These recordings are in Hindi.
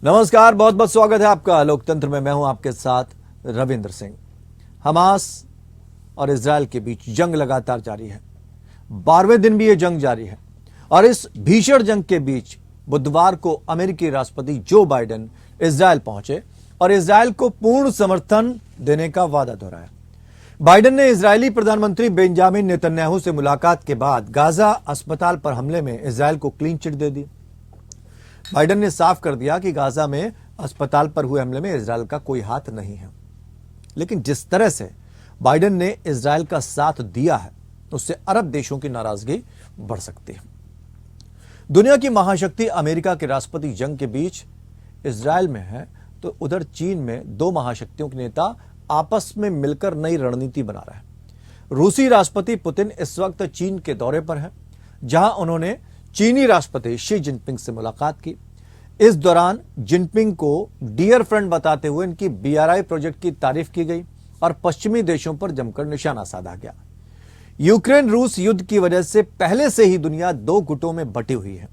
नमस्कार, बहुत बहुत स्वागत है आपका लोकतंत्र में। मैं हूं आपके साथ रविंद्र सिंह। हमास और इजरायल के बीच जंग लगातार जारी है। 12वें दिन भी यह जंग जारी है और इस भीषण जंग के बीच बुधवार को अमेरिकी राष्ट्रपति जो बाइडेन इजरायल पहुंचे और इजरायल को पूर्ण समर्थन देने का वादा दोहराया। बाइडेन ने इजरायली प्रधानमंत्री बेंजामिन नेतन्याहू से मुलाकात के बाद गाजा अस्पताल पर हमले में इजरायल को क्लीन चिट दे दी। बाइडेन ने साफ कर दिया कि गाजा में अस्पताल पर हुए हमले में इजरायल का कोई हाथ नहीं है। लेकिन जिस तरह से बाइडेन ने इजरायल का साथ दिया है, उससे अरब देशों की नाराजगी बढ़ सकती है। दुनिया की महाशक्ति अमेरिका के राष्ट्रपति जंग के बीच इजरायल में है, तो उधर चीन में दो महाशक्तियों के नेता आपस में मिलकर नई रणनीति बना रहे हैं। रूसी राष्ट्रपति पुतिन इस वक्त चीन के दौरे पर हैं, जहां उन्होंने चीनी राष्ट्रपति शी जिनपिंग से मुलाकात की। इस दौरान जिनपिंग को डियर फ्रेंड बताते हुए इनकी BRI प्रोजेक्ट की तारीफ की गई और पश्चिमी देशों पर जमकर निशाना साधा गया। यूक्रेन रूस युद्ध की वजह से पहले से ही दुनिया दो गुटों में बटी हुई है।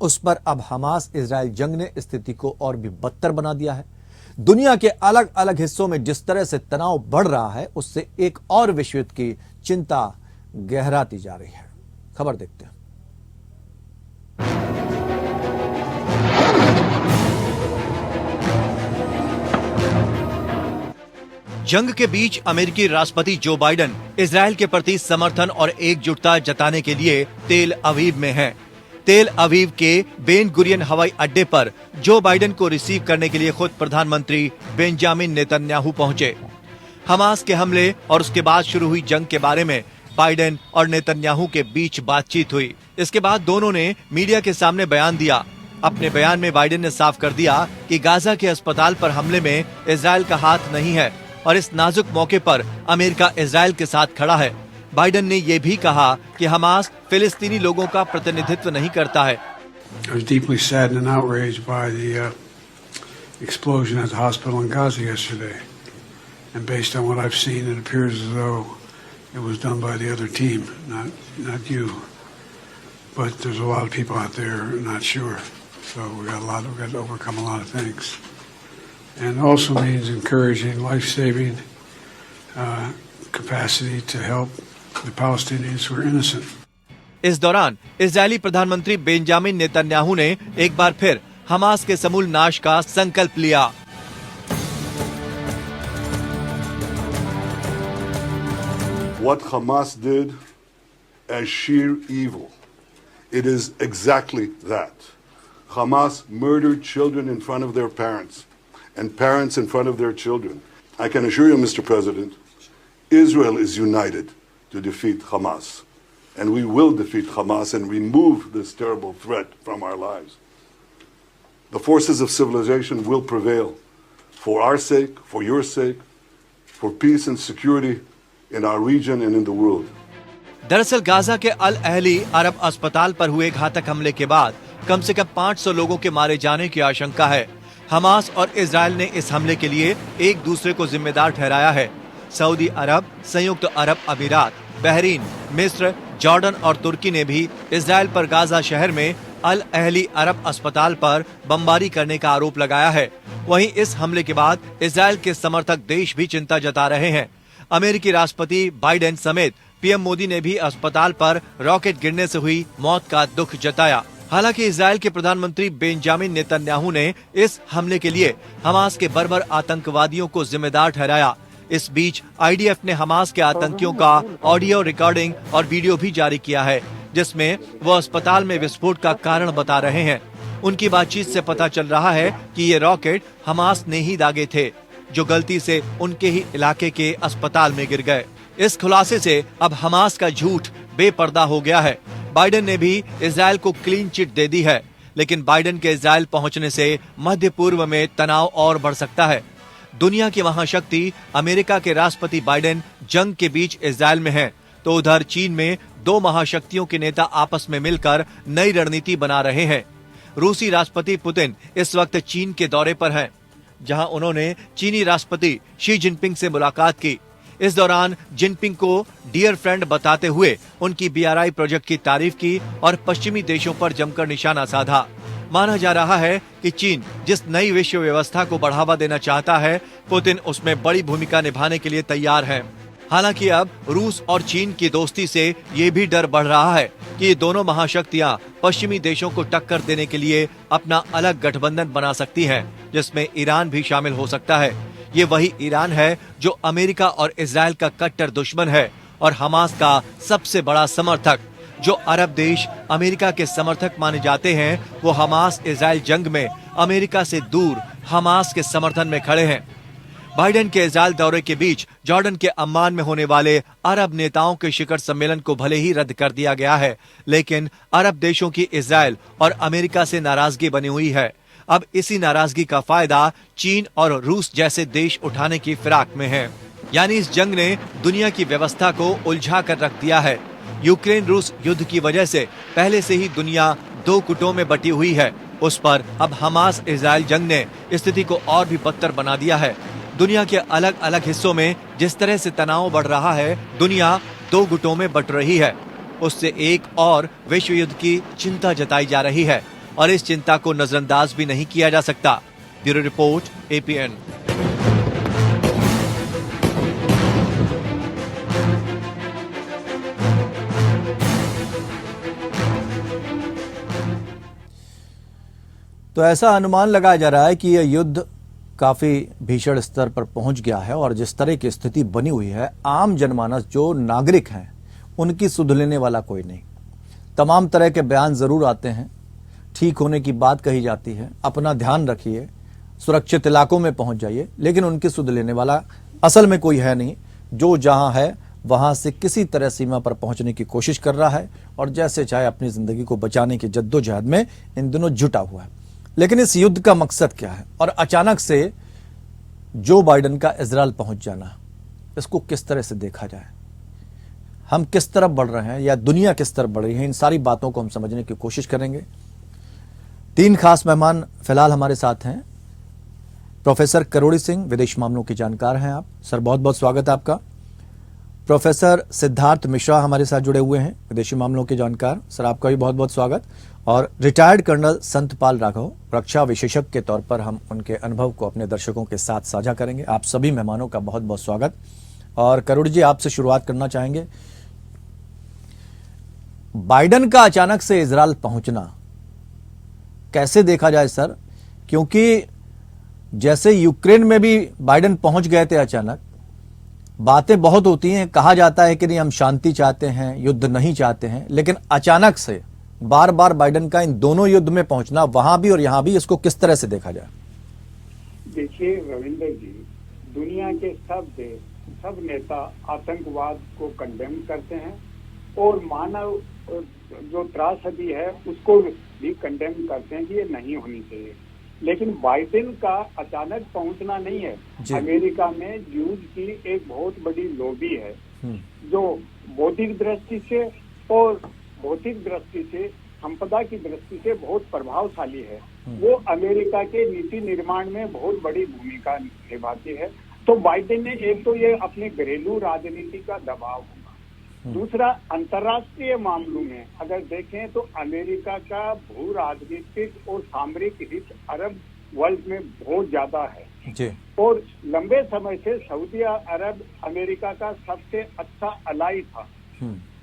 उस पर अब हमास इजरायल जंग ने स्थिति को और भी बदतर बना दिया है। दुनिया के अलग अलग हिस्सों में जिस तरह से तनाव बढ़ रहा है, उससे एक और विश्व युद्ध की चिंता गहराती जा रही है। खबर देखते हैं। जंग के बीच अमेरिकी राष्ट्रपति जो बाइडेन इजरायल के प्रति समर्थन और एकजुटता जताने के लिए तेल अवीव में हैं। तेल अवीव के बेन गुरियन हवाई अड्डे पर जो बाइडेन को रिसीव करने के लिए खुद प्रधानमंत्री बेंजामिन नेतन्याहू पहुंचे। हमास के हमले और उसके बाद शुरू हुई जंग के बारे में बाइडेन और नेतन्याहू के बीच बातचीत हुई। इसके बाद दोनों ने मीडिया के सामने बयान दिया। अपने बयान में बाइडेन ने साफ कर दिया कि गाजा के अस्पताल पर हमले में इजरायल का हाथ नहीं है और इस नाजुक मौके पर अमेरिका इजरायल के साथ खड़ा है। बाइडेन ने यह भी कहा कि हमास फिलिस्तीनी लोगों का प्रतिनिधित्व नहीं करता है। I was deeply saddened and outraged by the explosion at the hospital in Gaza yesterday. And based on what I've seen, it appears as though it was done by the other team, not you. But there's a lot of people out there not sure. So we've got to overcome a lot of things. And also means encouraging life-saving capacity to help the Palestinians who are innocent. इस दौरान इजरायली प्रधानमंत्री बेंजामिन नेतन्याहू ने एक बार फिर हमास के समूल नाश का संकल्प लिया। What Hamas did as sheer evil, it is exactly that. Hamas murdered children in front of their parents. And parents in front of their children. I can assure you, Mr. President, Israel is united to defeat Hamas. And we will defeat Hamas and remove this terrible threat from our lives. The forces of civilization will prevail for our sake, for your sake, for peace and security in our region and in the world. दरअसल गाजा के अल अहली अरब अस्पताल पर हुए घातक हमले के बाद कम से कम 500 लोगों के मारे जाने की आशंका है। हमास और इजरायल ने इस हमले के लिए एक दूसरे को जिम्मेदार ठहराया है। सऊदी अरब, संयुक्त अरब अमीरात, बहरीन, मिस्र, जॉर्डन और तुर्की ने भी इजरायल पर गाजा शहर में अल अहली अरब अस्पताल पर बमबारी करने का आरोप लगाया है। वहीं इस हमले के बाद इजरायल के समर्थक देश भी चिंता जता रहे हैं। अमेरिकी राष्ट्रपति बाइडेन समेत पीएम मोदी ने भी अस्पताल पर रॉकेट गिरने से हुई मौत का दुख जताया। हालांकि इजरायल के प्रधानमंत्री बेंजामिन नेतन्याहू ने इस हमले के लिए हमास के बर्बर आतंकवादियों को जिम्मेदार ठहराया। इस बीच आईडीएफ ने हमास के आतंकियों का ऑडियो रिकॉर्डिंग और वीडियो भी जारी किया है, जिसमें वो अस्पताल में विस्फोट का कारण बता रहे हैं। उनकी बातचीत से पता चल रहा है कि ये रॉकेट हमास ने ही दागे थे, जो गलती से उनके ही इलाके के अस्पताल में गिर गए। इस खुलासे से अब हमास का झूठ बेपर्दा हो गया है। बाइडेन ने भी इजरायल को क्लीन चिट दे दी है, लेकिन बाइडेन के इजरायल पहुंचने से मध्य पूर्व में तनाव और बढ़ सकता है। दुनिया की महाशक्ति अमेरिका के राष्ट्रपति बाइडेन जंग के बीच इजरायल में हैं, तो उधर चीन में दो महाशक्तियों के नेता आपस में मिलकर नई रणनीति बना रहे हैं। रूसी राष्ट्रपति पुतिन इस वक्त चीन के दौरे पर हैं, जहां उन्होंने चीनी राष्ट्रपति शी जिनपिंग से मुलाकात की। इस दौरान जिनपिंग को डियर फ्रेंड बताते हुए उनकी BRI प्रोजेक्ट की तारीफ की और पश्चिमी देशों पर जमकर निशाना साधा। माना जा रहा है कि चीन जिस नई विश्व व्यवस्था को बढ़ावा देना चाहता है, पुतिन उसमें बड़ी भूमिका निभाने के लिए तैयार है। हालांकि अब रूस और चीन की दोस्ती से ये भी डर बढ़ रहा है कि ये दोनों महाशक्तियां पश्चिमी देशों को टक्कर देने के लिए अपना अलग गठबंधन बना सकती हैं, जिसमें ईरान भी शामिल हो सकता है। ये वही ईरान है जो अमेरिका और इजराइल का कट्टर दुश्मन है और हमास का सबसे बड़ा समर्थक। जो अरब देश अमेरिका के समर्थक माने जाते हैं, वो हमास इजराइल जंग में अमेरिका से दूर हमास के समर्थन में खड़े हैं। बाइडेन के इजराइल दौरे के बीच जॉर्डन के अम्मान में होने वाले अरब नेताओं के शिखर सम्मेलन को भले ही रद्द कर दिया गया है, लेकिन अरब देशों की इजराइल और अमेरिका से नाराजगी बनी हुई है। अब इसी नाराजगी का फायदा चीन और रूस जैसे देश उठाने की फिराक में है। यानी इस जंग ने दुनिया की व्यवस्था को उलझा कर रख दिया है। यूक्रेन रूस युद्ध की वजह से पहले से ही दुनिया दो गुटों में बटी हुई है। उस पर अब हमास इजराइल जंग ने स्थिति को और भी बदतर बना दिया है। दुनिया के अलग अलग हिस्सों में जिस तरह से तनाव बढ़ रहा है, दुनिया दो गुटों में बट रही है। उससे एक और विश्व युद्ध की चिंता जताई जा रही है और इस चिंता को नजरअंदाज भी नहीं किया जा सकता। Bureau report, APN। तो ऐसा अनुमान लगाया जा रहा है कि यह युद्ध काफी भीषण स्तर पर पहुंच गया है और जिस तरह की स्थिति बनी हुई है, आम जनमानस जो नागरिक हैं उनकी सुध लेने वाला कोई नहीं। तमाम तरह के बयान जरूर आते हैं, ठीक होने की बात कही जाती है, अपना ध्यान रखिए, सुरक्षित इलाकों में पहुंच जाइए, लेकिन उनकी सुध लेने वाला असल में कोई है नहीं। जो जहां है वहां से किसी तरह सीमा पर पहुंचने की कोशिश कर रहा है और जैसे चाहे अपनी जिंदगी को बचाने की जद्दोजहद में इन दिनों जुटा हुआ है। लेकिन इस युद्ध का मकसद क्या है और अचानक से जो बाइडेन का इजराइल पहुंच जाना, इसको किस तरह से देखा जाए? हम किस तरफ बढ़ रहे हैं या दुनिया किस तरफ बढ़ रही है, इन सारी बातों को हम समझने की कोशिश करेंगे। तीन खास मेहमान फिलहाल हमारे साथ हैं। प्रोफेसर करोड़ी सिंह, विदेश मामलों के जानकार हैं आप, सर बहुत बहुत स्वागत है आपका। प्रोफेसर सिद्धार्थ मिश्रा हमारे साथ जुड़े हुए हैं, विदेशी मामलों के जानकार, सर आपका भी बहुत बहुत स्वागत। और रिटायर्ड कर्नल संतपाल राघव, रक्षा विशेषज्ञ के तौर पर हम उनके अनुभव को अपने दर्शकों के साथ साझा करेंगे। आप सभी मेहमानों का बहुत बहुत स्वागत। और करोड़ी जी, आपसे शुरुआत करना चाहेंगे। बाइडेन का अचानक से इजराइल पहुंचना कैसे देखा जाए सर? क्योंकि जैसे यूक्रेन में भी बाइडेन पहुंच गए थे अचानक, बातें बहुत होती हैं, कहा जाता है कि नहीं हम शांति चाहते हैं, युद्ध नहीं चाहते हैं, लेकिन अचानक से बार बार बाइडेन का इन दोनों युद्ध में पहुंचना, वहां भी और यहां भी, इसको किस तरह से देखा जाए? देखिए रविंद्र जी, दुनिया के सब नेता आतंकवाद को कंडेम करते हैं और मानव जो त्रासदी है उसको भी कंडेम करते हैं कि ये नहीं होनी चाहिए। लेकिन बाइडेन का अचानक पहुंचना नहीं है। अमेरिका में ज्यूज की एक बहुत बड़ी लॉबी है जो बौद्धिक दृष्टि से और भौतिक दृष्टि से, संपदा की दृष्टि से बहुत प्रभावशाली है। वो अमेरिका के नीति निर्माण में बहुत बड़ी भूमिका निभाती है। तो बाइडेन ने एक तो ये अपने घरेलू राजनीति का दबाव होगा, दूसरा अंतर्राष्ट्रीय मामलों में अगर देखें तो अमेरिका का भू राजनीतिक और सामरिक हित अरब वर्ल्ड में बहुत ज्यादा है जी। और लंबे समय से सऊदी अरब अमेरिका का सबसे अच्छा अलाई था,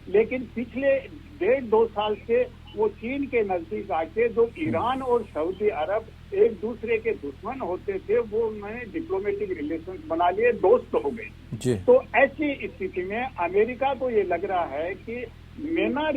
लेकिन पिछले 1.5-2 साल से वो चीन के नजदीक आके जो ईरान और सऊदी अरब एक दूसरे के दुश्मन होते थे, वो उन्होंने डिप्लोमेटिक रिलेशंस बना लिए, दोस्त हो गए। तो ऐसी स्थिति में अमेरिका को ये लग रहा है कि MENA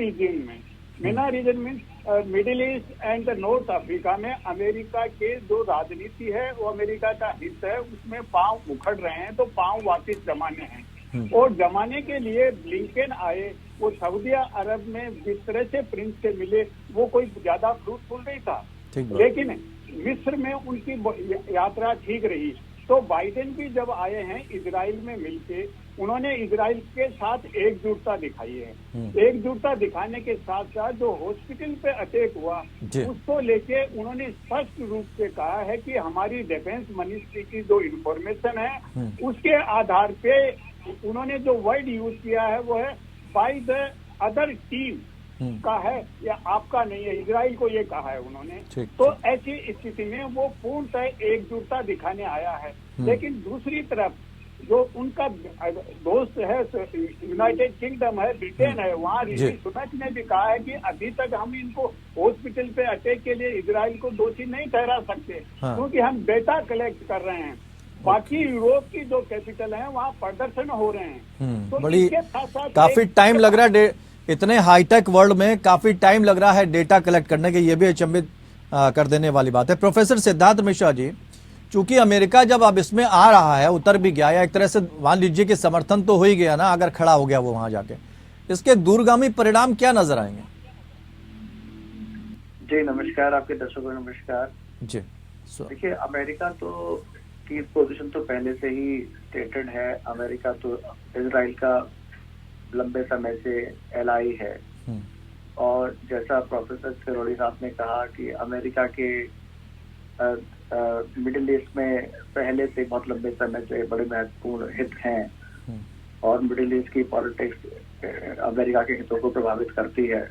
रीजन में middle east and north Africa में अमेरिका के जो राजनीति है वो अमेरिका का हिस्सा है, उसमें पांव उखड़ रहे हैं, तो पांव वापिस जमाने हैं। और जमाने के लिए ब्लिंकन आए, वो सऊदी अरब में जिस तरह से प्रिंस से मिले वो कोई ज्यादा फ्रूटफुल नहीं था, लेकिन मिस्र में उनकी यात्रा ठीक रही। तो बाइडेन भी जब आए हैं इजराइल में मिलके, उन्होंने इजराइल के साथ एकजुटता दिखाई है। एकजुटता दिखाने के साथ साथ जो हॉस्पिटल पे अटैक हुआ उसको लेके उन्होंने स्पष्ट रूप से कहा है कि हमारी डिफेंस मिनिस्ट्री की जो इंफॉर्मेशन है उसके आधार पे उन्होंने जो वर्ड यूज किया है वो है बाय द अदर टीम, का है या आपका नहीं है, इजराइल को ये कहा है उन्होंने। ठीक, तो ऐसी स्थिति में वो पूर्णतः एकजुटता दिखाने आया है। लेकिन दूसरी तरफ जो उनका दोस्त है, यूनाइटेड किंगडम है, ब्रिटेन है, वहाँ ऋषि सुनक ने भी कहा है कि अभी तक हम इनको हॉस्पिटल पे अटैक के लिए इजराइल को दोषी नहीं ठहरा सकते, क्योंकि हम डेटा कलेक्ट कर रहे हैं। बाकी यूरोप की जो कैपिटल है वहाँ प्रदर्शन हो रहे हैं। तो बड़ी इसके साथ-साथ काफी टाइम लग रहा है, इतने हाईटेक वर्ल्ड में काफी टाइम लग रहा है डेटा कलेक्ट करने के, ये भी अचंभित कर देने वाली बात है। प्रोफेसर सिद्धार्थ मिश्रा जी, चूंकि अमेरिका जब अब इसमें आ रहा है, उतर भी गया, या एक तरह से मान लीजिए कि समर्थन तो हो ही गया ना, अगर खड़ा हो गया वो वहां जाके, इसके दूरगामी परिणाम क्या नजर आएंगे? जी नमस्कार, आपके दर्शकों नमस्कार जी। देखिए, अमेरिका तो की पोजीशन तो पहले से ही स्टेटेड है। अमेरिका तो इजराइल का लंबे समय से एलाई है, और जैसा प्रोफेसर सिरोड़ी साहब ने कहा कि अमेरिका के मिडिल ईस्ट में पहले से बहुत लंबे समय से बड़े महत्वपूर्ण हित हैं, और मिडिल ईस्ट की पॉलिटिक्स अमेरिका के हितों को प्रभावित करती है।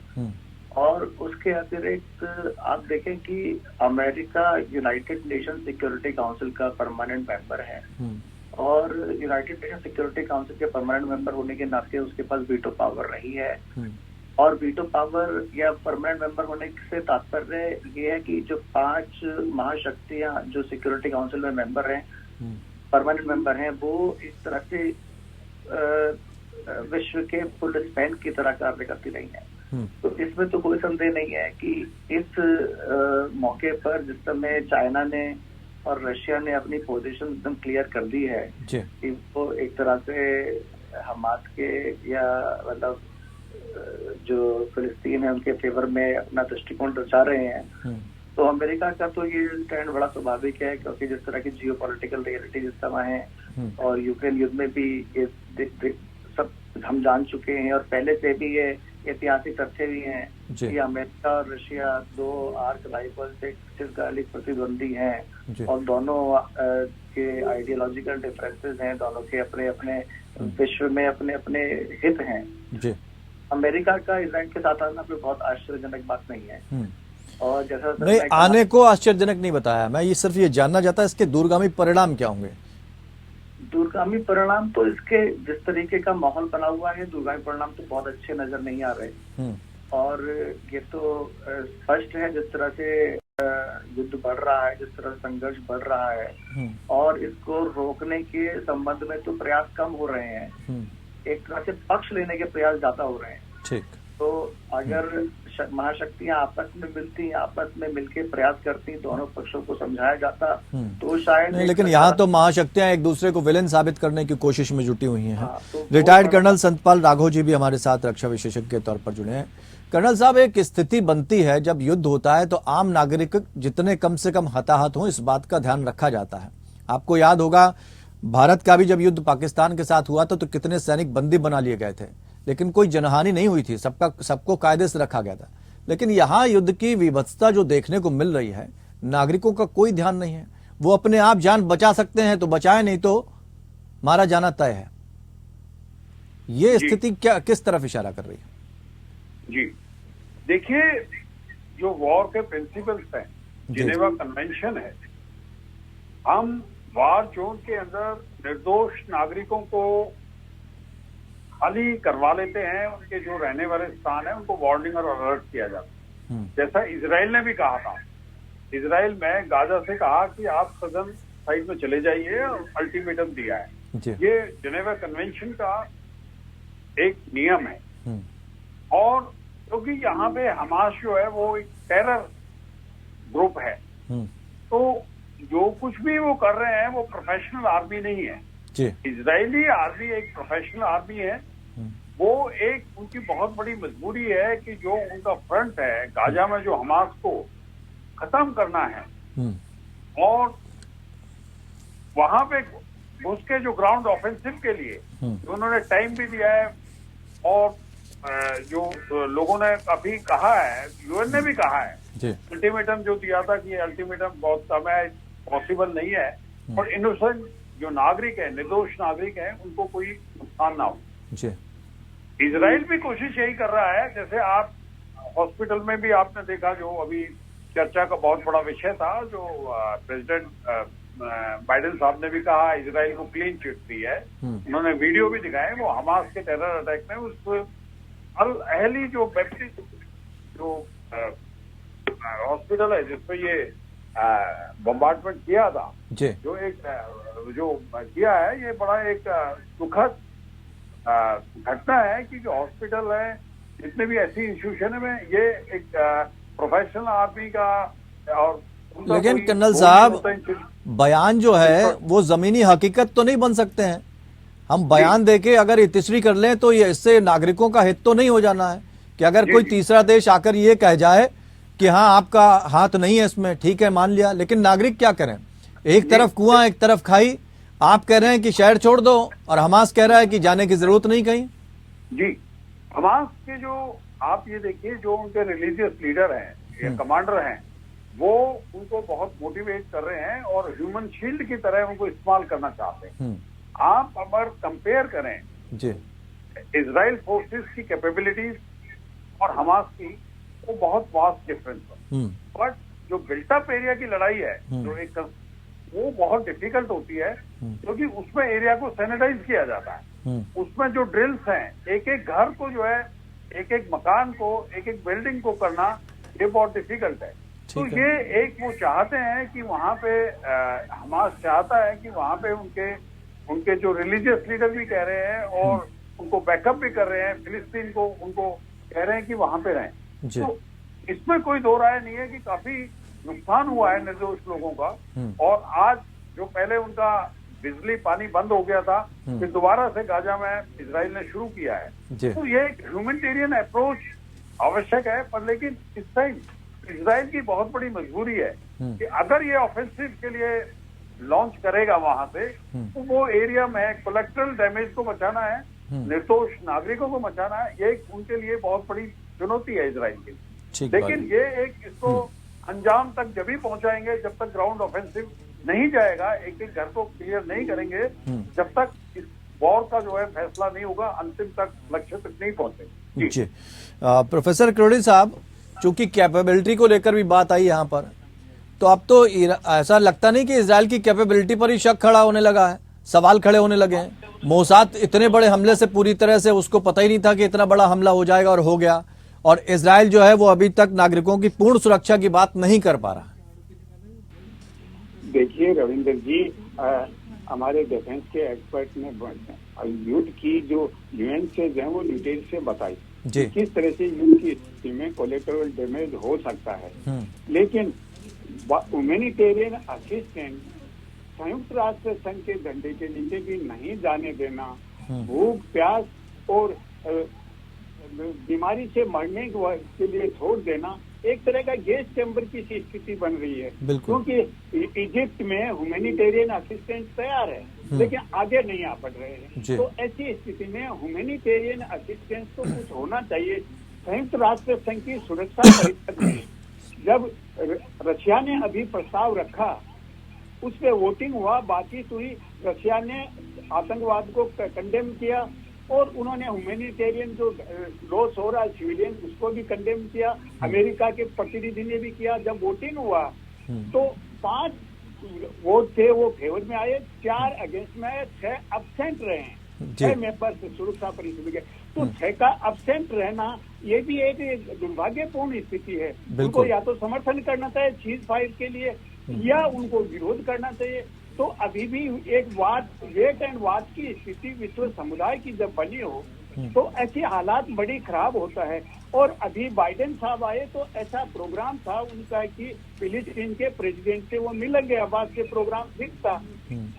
और उसके अतिरिक्त आप देखें कि America United nation security council का परमानेंट मेंबर है, और यूनाइटेड नेशन सिक्योरिटी काउंसिल के परमानेंट मेंबर होने के नाते उसके पास वीटो पावर रही है। और वीटो पावर या परमानेंट मेंबर होने से तात्पर्य ये है कि जो 5 महाशक्तियां जो सिक्योरिटी काउंसिल में मेंबर हैं, परमानेंट मेंबर हैं, वो इस तरह से विश्व के फुल स्पैन की तरह कार्य करती रही हैं। तो इसमें तो कोई संदेह नहीं है कि इस मौके पर जिस समय चाइना ने और रशिया ने अपनी पोजीशन एकदम क्लियर कर दी है कि वो एक तरह से हमास के या मतलब जो फिलिस्तीन है उनके फेवर में अपना दृष्टिकोण दर्शा रहे हैं, तो अमेरिका का तो ये स्टैंड बड़ा स्वाभाविक है, क्योंकि जिस तरह की जियोपॉलिटिकल रियलिटी जिस समय है, और यूक्रेन युद्ध में भी ये सब हम जान चुके हैं, और पहले से भी ये ऐतिहासिक तथ्य भी हैं कि अमेरिका और रशिया 2 आर्क राइवल से चिरकालिक प्रतिद्वंदी हैं, और दोनों के आइडियोलॉजिकल डिफरेंसेस हैं, दोनों के अपने अपने विश्व में अपने अपने हित हैं। अमेरिका का इजराइल के साथ आना कोई बहुत आश्चर्यजनक बात नहीं है। और जैसा नहीं, आने को आश्चर्यजनक नहीं बताया, मैं ये सिर्फ ये जानना चाहता इसके दूरगामी परिणाम क्या होंगे। दूरगामी परिणाम तो इसके जिस तरीके का माहौल बना हुआ है, दूरगामी परिणाम तो बहुत अच्छे नजर नहीं आ रहे। और ये तो स्पष्ट है जिस तरह से युद्ध बढ़ रहा है, जिस तरह संघर्ष बढ़ रहा है, और इसको रोकने के संबंध में तो प्रयास कम हो रहे हैं, एक तरह से पक्ष लेने के प्रयास ज्यादा हो रहे हैं। ठीक। तो अगर महाशक्तियां आपस में मिलती, आपस में मिलकर प्रयास करती, दोनों पक्षों को समझाया जाता, तो शायद नहीं, लेकिन यहाँ तो महाशक्तियां एक दूसरे को विलेन साबित करने की कोशिश में जुटी हुई हैं। तो रिटायर्ड कर्नल संतपाल राघव जी भी हमारे साथ रक्षा विशेषज्ञ के तौर पर जुड़े हैं। कर्नल साहब, एक स्थिति बनती है जब युद्ध होता है तो आम नागरिक जितने कम से कम हताहत हों, इस बात का ध्यान रखा जाता है। आपको याद होगा भारत का भी जब युद्ध पाकिस्तान के साथ हुआ था तो कितने सैनिक बंदी बना लिए गए थे, लेकिन कोई जनहानि नहीं हुई थी, सबको कायदे से रखा गया था। लेकिन यहाँ युद्ध की विभत्सता जो देखने को मिल रही है, नागरिकों का कोई ध्यान नहीं है। वो अपने आप जान बचा सकते हैं तो बचाए, नहीं तो मारा जाना तय है। ये स्थिति क्या किस तरफ इशारा कर रही है? जी देखिए, जो वॉर के प्रिंसिपल्स हैं, जिनेवा कन्वेंशन है, हम वार जोन के अंदर निर्दोष नागरिकों को खाली करवा लेते हैं, उनके जो रहने वाले स्थान है उनको वार्निंग और अलर्ट किया जाता है। जैसा इजराइल ने भी कहा था, इजराइल में गाजा से कहा कि आप सदन साइड में चले जाइए, और अल्टीमेटम दिया है। ये जिनेवा कन्वेंशन का एक नियम है। और क्योंकि यहाँ पे हमास जो है वो एक टेरर ग्रुप है, तो जो कुछ भी वो कर रहे हैं वो प्रोफेशनल आर्मी नहीं है। इजरायली आर्मी एक प्रोफेशनल आर्मी है। वो एक उनकी बहुत बड़ी मजबूरी है कि जो उनका फ्रंट है गाजा में, जो हमास को खत्म करना है, और वहां पे उसके जो ग्राउंड ऑफेंसिव के लिए उन्होंने टाइम भी दिया है, और जो लोगों ने अभी कहा है, यूएन ने भी कहा है, अल्टीमेटम जो दिया था कि अल्टीमेटम बहुत कम है, पॉसिबल नहीं है, और इनोसेंट जो नागरिक है, निर्दोष नागरिक है, उनको कोई नुकसान ना हो। इजराइल भी कोशिश यही कर रहा है। जैसे आप हॉस्पिटल में भी आपने देखा, जो अभी चर्चा का बहुत बड़ा विषय था, जो प्रेसिडेंट बाइडेन साहब ने भी कहा इजराइल को क्लीन चिट दी है, उन्होंने वीडियो भी दिखाए, वो हमास के टेरर अटैक में उस अल अहली जो बैप्टिस्ट जो हॉस्पिटल है जिसपे ये बम्बार्डमेंट किया था, जो एक जो किया है, ये बड़ा एक दुखद घटना है कि जो हॉस्पिटल है, जितने भी ऐसी इंस्टीट्यूशन है, ये एक प्रोफेशनल आर्मी का और लेकिन कर्नल साहब बयान जो है वो जमीनी हकीकत तो नहीं बन सकते हैं। हम बयान देके अगर इतिश्री कर लें तो ये इससे नागरिकों का हित तो नहीं हो जाना है कि अगर कोई तीसरा देश आकर ये कह जाए कि हाँ आपका हाथ नहीं है इसमें, ठीक है मान लिया, लेकिन नागरिक क्या करें? एक तरफ कुआं एक तरफ खाई। आप कह रहे हैं कि शहर छोड़ दो और हमास कह रहा है कि जाने की जरूरत नहीं कहीं। जी, हमास के जो आप ये देखिए, जो उनके रिलीजियस लीडर हैं या कमांडर हैं, वो उनको बहुत मोटिवेट कर रहे हैं और ह्यूमन शील्ड की तरह उनको इस्तेमाल करना चाहते हैं। आप अगर कंपेयर करें जी इजराइल फोर्सेस की कैपेबिलिटीज और हमास की, वो बहुत वास्ट डिफरेंस है। बट जो बिल्टअप एरिया की लड़ाई है, जो एक वो बहुत डिफिकल्ट होती है, क्योंकि उसमें एरिया को सैनिटाइज किया जाता है। उसमें जो ड्रिल्स हैं, एक एक घर को जो है, एक एक मकान को, एक एक बिल्डिंग को करना, ये बहुत डिफिकल्ट है। तो ये एक वो चाहते हैं कि वहां पे हमास चाहता है कि वहां पे उनके जो रिलीजियस लीडर भी कह रहे हैं और उनको बैकअप भी कर रहे हैं, फिलिस्तीन को उनको कह रहे हैं कि वहां पे रहें। तो इसमें कोई दो राय नहीं है कि काफी नुकसान हुआ है निर्दोष लोगों का। और आज जो पहले उनका बिजली पानी बंद हो गया था, फिर दोबारा से गाजा में इजराइल ने शुरू किया है। तो ये एक ह्यूमैनिटेरियन अप्रोच आवश्यक है, पर लेकिन इस टाइम इजराइल की बहुत बड़ी मजबूरी है कि अगर ये ऑफेंसिव के लिए लॉन्च करेगा वहां से, तो वो एरिया में कोलेक्ट्रल डैमेज को बचाना है, निर्दोष नागरिकों को बचाना है। ये उनके लिए बहुत बड़ी चुनौती है इजराइल की। लेकिन ये एक इसको अंजाम तक जब भी पहुंचाएंगे, जब तक ग्राउंड ऑफेंसिव नहीं जाएगा, एक एक घर को क्लियर नहीं करेंगे, जब तक इस वॉर का जो है फैसला नहीं होगा, अंतिम तक लक्ष्य तक नहीं पहुंचेंगे। जी प्रोफेसर करोड़ी साहब, चूंकि कैपेबिलिटी को लेकर भी बात आई यहाँ पर, तो अब तो ऐसा लगता नहीं कि इजराइल की कैपेबिलिटी पर ही शक खड़ा होने लगा है, सवाल खड़े होने लगे हैं। मोसाद इतने बड़े हमले से पूरी तरह से उसको पता ही नहीं था कि इतना बड़ा हमला हो जाएगा, और हो गया। और इजराइल जो है वो अभी तक नागरिकों की पूर्ण सुरक्षा की बात नहीं कर पा रहा। देखिए रविंदर जी, हमारे डिफेंस के एक्सपर्ट ने युद्ध की जो न्यूएंसेस हैं वो डिटेल से बताई, किस तरह से युद्ध की स्थिति में कोलेटरल डैमेज हो सकता है। लेकिन ह्यूमैनिटेरियन असिस्टेंस संयुक्त राष्ट्र संघ के झंडे के नीचे भी नहीं जाने देना, भूख प्यास और बीमारी से मरने के लिए छोड़ देना, एक तरह का गैस चैम्बर की स्थिति बन रही है। क्योंकि इजिप्ट में ह्यूमैनिटेरियन असिस्टेंस तैयार है, लेकिन आगे नहीं आ पड़ रहे हैं। तो ऐसी स्थिति में ह्यूमैनिटेरियन असिस्टेंस तो कुछ होना चाहिए। संयुक्त राष्ट्र संघ की सुरक्षा परिषद में जब रशिया ने अभी प्रस्ताव रखा, उस पर वोटिंग हुआ, बाकी तो ही रशिया ने आतंकवाद को कंडेम किया और उन्होंने ह्यूमैनिटेरियन जो लॉस हो रहा है सिविलियन, उसको भी कंडेम किया। अमेरिका के प्रतिनिधि ने भी किया। जब वोटिंग हुआ तो 5 वोट थे वो फेवर में आए, 4 अगेंस्ट में आए, 6 अब्सेंट रहे हैं 6 मेंबर सुरक्षा परिषद के। तो 6 का अब्सेंट रहना ये भी एक दुर्भाग्यपूर्ण स्थिति है। उनको या तो समर्थन करना चाहिए चीज फायर के लिए, या उनको विरोध करना चाहिए। तो अभी भी एक वेट एंड वॉच की स्थिति विश्व समुदाय की जब बनी हो, तो ऐसे हालात बड़ी खराब होता है। और अभी बाइडेन साहब आए तो ऐसा प्रोग्राम था उनका कि फिलिस्तीन के प्रेसिडेंट से वो मिलेंगे, अब्बास से प्रोग्राम फिक्स था।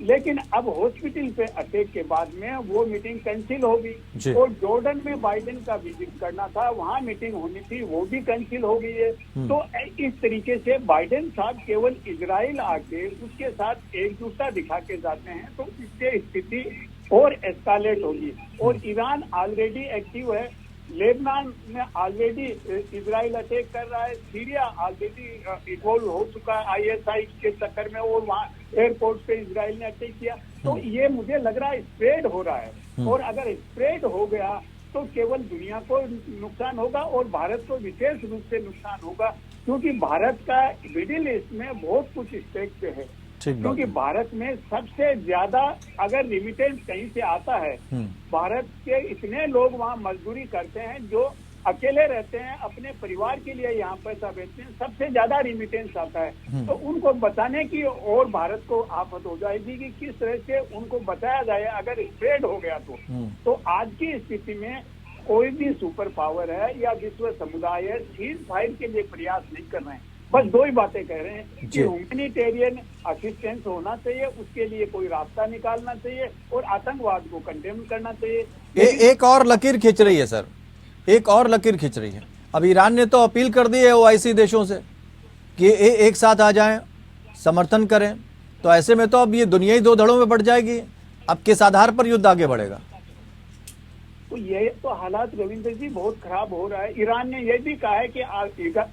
लेकिन अब हॉस्पिटल पे अटैक के बाद में वो मीटिंग कैंसिल होगी। और जॉर्डन में बाइडेन का विजिट करना था, वहाँ मीटिंग होनी थी, वो भी कैंसिल हो गई है। तो इस तरीके से बाइडेन साहब केवल इजराइल आके उसके साथ एकजुटता दिखा के जाते हैं, तो इससे स्थिति और एस्कालेट होगी। और ईरान ऑलरेडी एक्टिव है, लेबनान में ऑलरेडी इजराइल अटैक कर रहा है, सीरिया ऑलरेडी इन्वॉल्व हो चुका है ISI के चक्कर में, और वहाँ एयरपोर्ट पे इजराइल ने अटैक किया। तो ये मुझे लग रहा है स्प्रेड हो रहा है, और अगर स्प्रेड हो गया तो केवल दुनिया को नुकसान होगा और भारत को विशेष रूप से नुकसान होगा, क्योंकि भारत का मिडिल ईस्ट में बहुत कुछ स्टेक पे है। क्योंकि भारत में सबसे ज्यादा अगर रिमिटेंस कहीं से आता है, भारत के इतने लोग वहाँ मजदूरी करते हैं जो अकेले रहते हैं, अपने परिवार के लिए यहाँ पैसा भेजते हैं, सबसे ज्यादा रिमिटेंस आता है। तो उनको बचाने की और भारत को आफत हो जाएगी कि किस तरह से उनको बचाया जाए अगर स्प्रेड हो गया तो आज की स्थिति में कोई भी सुपर पावर है या विश्व समुदाय है सीज फायर के लिए प्रयास नहीं कर रहे हैं। बस दो ही बातें कह रहे हैं कि ह्यूमैनिटेरियन असिस्टेंस होना चाहिए, उसके लिए कोई रास्ता निकालना चाहिए और आतंकवाद को कंडेम करना चाहिए। एक और लकीर खींच रही है सर, एक और लकीर खींच रही है। अब ईरान ने तो अपील कर दी है ओआईसी देशों से कि एक साथ आ जाएं, समर्थन करें। तो ऐसे में तो अब ये दुनिया ही दो धड़ों में बढ़ जाएगी। अब किस आधार पर युद्ध आगे बढ़ेगा? तो ये तो हालात रविंद्र जी बहुत खराब हो रहा है। ईरान ने यह भी कहा है कि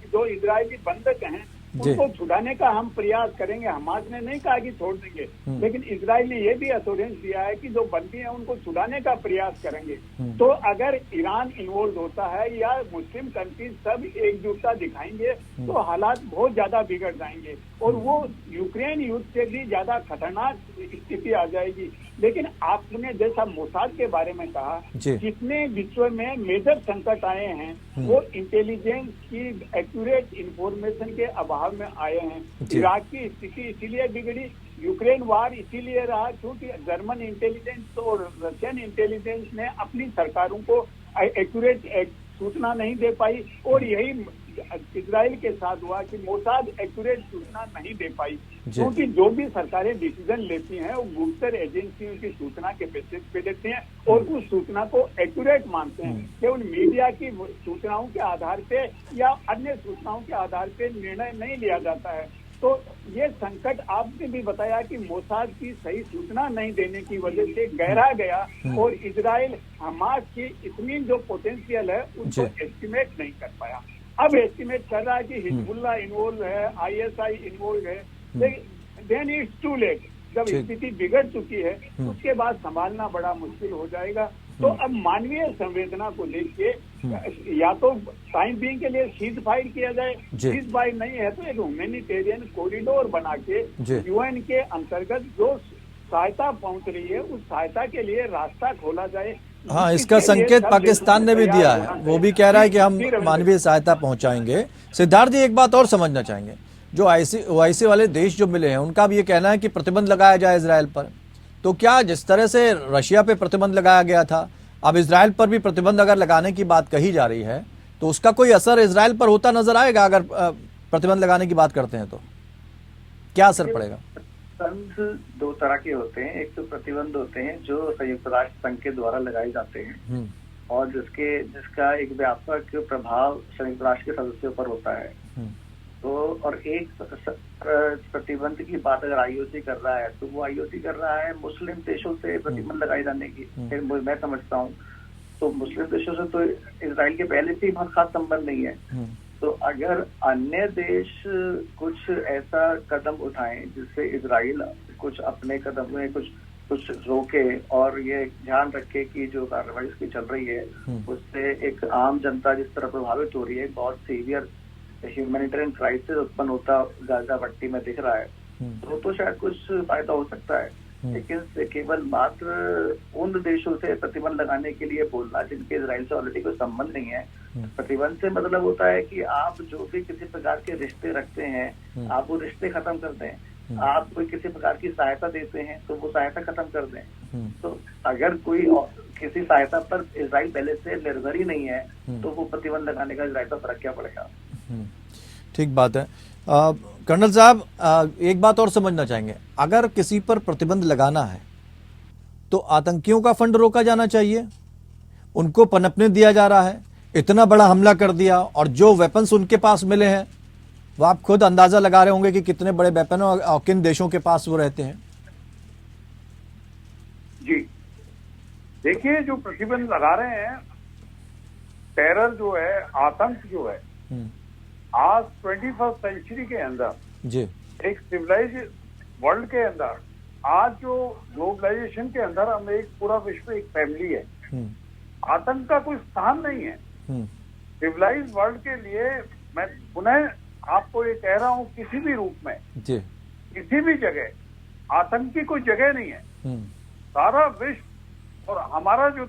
जो इजरायली बंधक हैं उनको छुड़ाने का हम प्रयास करेंगे। हमास ने नहीं कहा कि छोड़ देंगे, लेकिन इजराइल ने यह भी एश्योरेंस दिया है कि जो बंदी हैं उनको छुड़ाने का प्रयास करेंगे। तो अगर ईरान इन्वॉल्व होता है या मुस्लिम कंट्रीज सब एकजुटता दिखाएंगे तो हालात बहुत ज्यादा बिगड़ जाएंगे और वो यूक्रेन युद्ध से भी ज्यादा खतरनाक स्थिति आ जाएगी। लेकिन आपने जैसा मोसाद के बारे में कहा, जितने विश्व में मेजर संकट आए हैं वो इंटेलिजेंस की एक्यूरेट इंफॉर्मेशन के अभाव में आए हैं। इराक की स्थिति इसीलिए बिगड़ी, यूक्रेन वार इसीलिए रहा क्योंकि जर्मन इंटेलिजेंस और रशियन इंटेलिजेंस ने अपनी सरकारों को एक्यूरेट सूचना नहीं दे पाई और यही इजराइल के साथ हुआ कि मोसाद एक्यूरेट सूचना नहीं दे पाई, क्योंकि जो भी सरकारें डिसीजन लेती हैं वो गुप्तचर एजेंसियों की सूचना के बेसिस पे देते हैं और उस सूचना को एक्यूरेट मानते हैं। केवल मीडिया की सूचनाओं के आधार पे या अन्य सूचनाओं के आधार पे निर्णय नहीं लिया जाता है। तो ये संकट आपने भी बताया कि मोसाद की सही सूचना नहीं देने की वजह से गहरा गया और इजराइल हमास की इतनी जो पोटेंशियल है उसको एस्टिमेट नहीं कर पाया। अब एस्टिमेट कर रहा है कि हिजबुल्लाह इन्वॉल्व है, आईएसआई इन्वॉल्व है, देन इट्स टू लेट। जब स्थिति बिगड़ चुकी है उसके बाद संभालना बड़ा मुश्किल हो जाएगा। तो अब मानवीय संवेदना को लेके या तो टाइम बीइंग के लिए सीज फायर किया जाए, सीज फायर नहीं है तो एक ह्यूमैनिटेरियन कॉरिडोर बना के यूएन के अंतर्गत जो सहायता पहुंच रही है उस सहायता के लिए रास्ता खोला जाए। हाँ, इसका संकेत पाकिस्तान ने भी दिया है, वो भी कह रहा है कि हम मानवीय सहायता पहुंचाएंगे। सिद्धार्थ जी एक बात और समझना चाहेंगे, जो ओआईसी वाले देश जो मिले हैं उनका भी ये कहना है कि प्रतिबंध लगाया जाए इजराइल पर। तो क्या जिस तरह से रशिया पे प्रतिबंध लगाया गया था, अब इजराइल पर भी प्रतिबंध अगर लगाने की बात कही जा रही है तो उसका कोई असर इजराइल पर होता नजर आएगा? अगर प्रतिबंध लगाने की बात करते हैं तो क्या असर पड़ेगा? प्रतिबंध दो तरह के होते हैं। एक तो प्रतिबंध होते हैं जो संयुक्त राष्ट्र संघ के द्वारा लगाए जाते हैं और जिसका एक व्यापक प्रभाव संयुक्त राष्ट्र के सदस्यों पर होता है। तो और एक प्रतिबंध की बात अगर आईओसी कर रहा है तो वो आईओसी कर रहा है मुस्लिम देशों से प्रतिबंध लगाए जाने की। मैं समझता हूँ तो मुस्लिम देशों से तो इजराइल के पहले से ही बहुत खास संबंध नहीं है। तो अगर अन्य देश कुछ ऐसा कदम उठाएं जिससे इजराइल कुछ अपने कदम में कुछ रोके और ये ध्यान रखे कि जो कार्रवाई उसकी चल रही है उससे एक आम जनता जिस तरह प्रभावित हो रही है, बहुत सीवियर ह्यूमैनिटेरियन क्राइसिस उत्पन्न होता गाजा पट्टी में दिख रहा है, तो शायद कुछ फायदा हो सकता है। लेकिन केवल मात्र उन देशों से प्रतिबंध लगाने के लिए बोलना जिनके इजराइल से ऑलरेडी कोई संबंध नहीं है। प्रतिबंध से मतलब होता है कि आप जो भी किसी प्रकार के रिश्ते रखते हैं आप वो रिश्ते खत्म कर दें। आप कोई किसी प्रकार की सहायता देते हैं तो वो सहायता खत्म कर दें। तो अगर कोई किसी सहायता पर इजराइल पहले से निर्भर ही नहीं है तो वो प्रतिबंध लगाने का इजराइल का फर्क क्या पड़ेगा? ठीक बात है। कर्नल साहब एक बात और समझना चाहेंगे, अगर किसी पर प्रतिबंध लगाना है तो आतंकियों का फंड रोका जाना चाहिए, उनको पनपने दिया जा रहा है। इतना बड़ा हमला कर दिया और जो वेपन्स उनके पास मिले हैं वो आप खुद अंदाजा लगा रहे होंगे कि कितने बड़े वेपन और किन देशों के पास वो रहते हैं। जी देखिए, जो प्रतिबंध लगा रहे हैं, टेरर जो है, आतंक जो है, आज 21st सेंचुरी के अंदर जी एक सिविलाइज वर्ल्ड के अंदर आज जो ग्लोबलाइजेशन के अंदर हम एक पूरा विश्व एक फैमिली है। आतंक का कोई स्थान नहीं है सिविलाइज्ड वर्ल्ड के लिए। मैं पुनः आपको ये कह रहा हूं, किसी भी रूप में जी किसी भी जगह आतंक की कोई जगह नहीं है। सारा विश्व और हमारा जो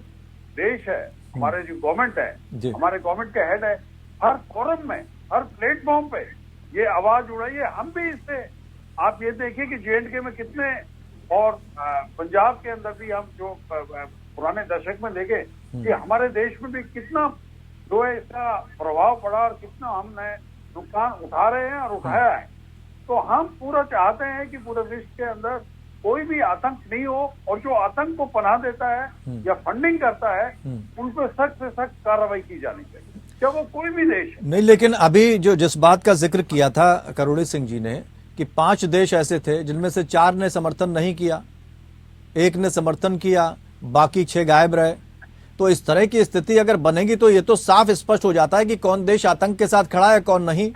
देश है, हमारे जो गवर्नमेंट है, हमारे गवर्नमेंट के हेड है, हर फोरम में, हर प्लेटफॉर्म पे ये आवाज उड़ाइए। हम भी इससे, आप ये देखिए कि J&K में कितने, और पंजाब के अंदर भी हम जो पुराने दशक में देखे कि हमारे देश में भी कितना जो है इसका प्रभाव पड़ा और कितना हमने नुकसान उठा रहे हैं और उठाया है। तो हम पूरा चाहते हैं कि पूरे विश्व के अंदर कोई भी आतंक नहीं हो, और जो आतंक को पनाह देता है या फंडिंग करता है उन पर सख्त से सख्त कार्रवाई की जानी चाहिए, चाहे वो कोई भी देश है। नहीं, लेकिन अभी जो जिस बात का जिक्र किया था करोड़ी सिंह जी ने कि 5 देश ऐसे थे जिनमें से 4 ने समर्थन नहीं किया, 1 ने समर्थन किया, बाकी 6 गायब रहे। तो इस तरह की स्थिति अगर बनेगी तो ये तो साफ स्पष्ट हो जाता है कि कौन देश आतंक के साथ खड़ा है, कौन नहीं।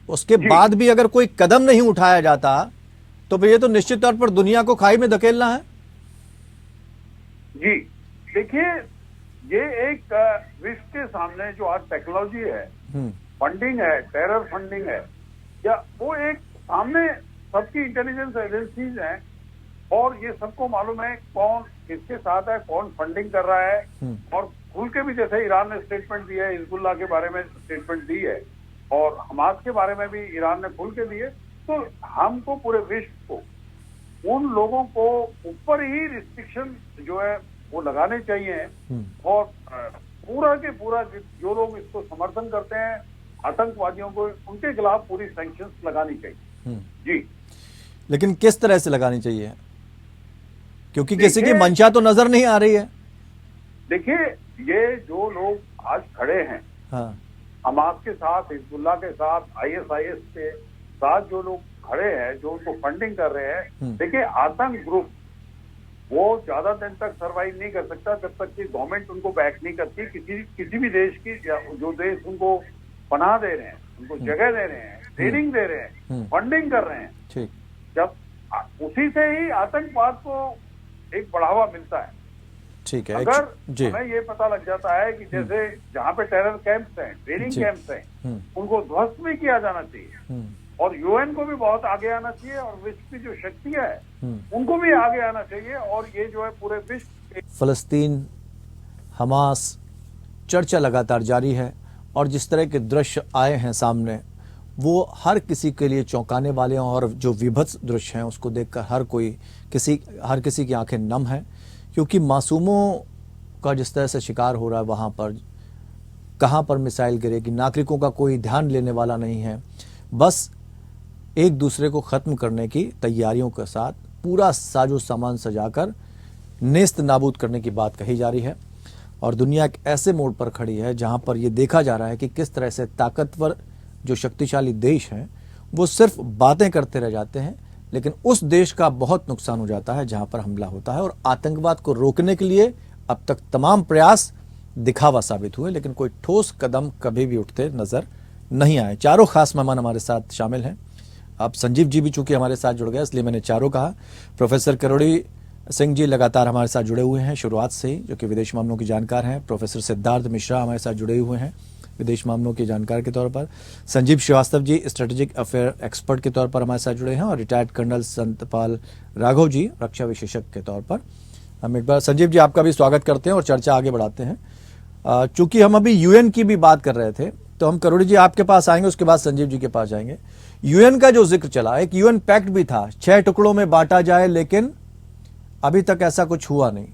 उसके बाद भी अगर कोई कदम नहीं उठाया जाता तो फिर ये तो निश्चित तौर पर दुनिया को खाई में धकेलना है। जी देखिए, ये एक विश्व के सामने जो आज टेक्नोलॉजी है, फंडिंग है, टेरर फंडिंग है, या वो एक सामने सबकी इंटेलिजेंस एजेंसीज हैं और ये सबको मालूम है कौन किसके साथ है, कौन फंडिंग कर रहा है। और खुल के भी, जैसे ईरान ने स्टेटमेंट दिया है, हिजबुल्लाह के बारे में स्टेटमेंट दी है और हमास के बारे में भी ईरान ने खुल के दिए। तो हमको पूरे विश्व को उन लोगों को ऊपर ही रिस्ट्रिक्शन जो है वो लगाने चाहिए, और पूरा के पूरा जो लोग इसको समर्थन करते हैं आतंकवादियों को, उनके खिलाफ पूरी सैंक्शंस लगानी चाहिए। जी, लेकिन किस तरह से लगानी चाहिए, क्योंकि किसी की मंशा तो नजर नहीं आ रही है। देखिए, ये जो लोग आज खड़े हैं हमास के साथ, हिजबुल्लाह के साथ, ISIS के साथ जो लोग खड़े हैं, जो उनको फंडिंग कर रहे हैं, देखिए आतंक ग्रुप वो ज्यादा दिन तक सरवाइव नहीं कर सकता जब तक कि गवर्नमेंट उनको बैक नहीं करती। किसी भी देश की, जो देश उनको पनाह दे रहे हैं, उनको जगह दे रहे हैं, ट्रेनिंग दे रहे हैं, फंडिंग कर रहे हैं, जब उसी से ही आतंकवाद को एक बढ़ावा मिलता है। ठीक है, अगर हमें ये पता लग जाता है कि जैसे जहाँ पे टेरर कैंप्स हैं, ट्रेनिंग कैंप्स हैं, उनको ध्वस्त भी किया जाना चाहिए, और UN को भी बहुत आगे आना चाहिए, और विश्व की जो शक्तियां है उनको भी आगे आना चाहिए, और ये जो है पूरे विश्व। फलस्तीन, हमास, चर्चा लगातार जारी है, और जिस तरह के दृश्य आए हैं सामने वो हर किसी के लिए चौंकाने वाले हैं, और जो विभत्स दृश्य हैं उसको देखकर हर किसी की आंखें नम हैं, क्योंकि मासूमों का जिस तरह से शिकार हो रहा है, वहाँ पर कहाँ पर मिसाइल गिरेगी, नागरिकों का कोई ध्यान लेने वाला नहीं है। बस एक दूसरे को ख़त्म करने की तैयारियों के साथ पूरा साजो सामान सजाकर नेस्त नाबूद करने की बात कही जा रही है, और दुनिया एक ऐसे मोड़ पर खड़ी है जहाँ पर यह देखा जा रहा है कि किस तरह से ताकतवर जो शक्तिशाली देश हैं वो सिर्फ बातें करते रह जाते हैं, लेकिन उस देश का बहुत नुकसान हो जाता है जहां पर हमला होता है। और आतंकवाद को रोकने के लिए अब तक तमाम प्रयास दिखावा साबित हुए, लेकिन कोई ठोस कदम कभी भी उठते नजर नहीं आए। चारों खास मेहमान हमारे साथ शामिल हैं। अब संजीव जी भी चूंकि हमारे साथ जुड़ गए, इसलिए मैंने चारों कहा। प्रोफेसर करोड़ी सिंह जी लगातार हमारे साथ जुड़े हुए हैं शुरुआत से ही, जो कि विदेश मामलों के जानकार हैं। प्रोफेसर सिद्धार्थ मिश्रा हमारे साथ जुड़े हुए हैं विदेश मामलों के जानकार के तौर पर। Sanjeev Srivastava ji strategic affair expert के तौर पर हमारे साथ जुड़े हैं, और रिटायर्ड कर्नल संतपाल राघव जी रक्षा विशेषज्ञ के तौर पर। हम एक बार संजीव जी आपका भी स्वागत करते हैं और चर्चा आगे बढ़ाते हैं। चूंकि हम अभी UN की भी बात कर रहे थे, तो हम करोड़ी जी आपके पास आएंगे, उसके बाद संजीव जी के पास जाएंगे। UN का जो जिक्र चला, एक UN पैक्ट भी था 6 टुकड़ों में बांटा जाए, लेकिन अभी तक ऐसा कुछ हुआ नहीं।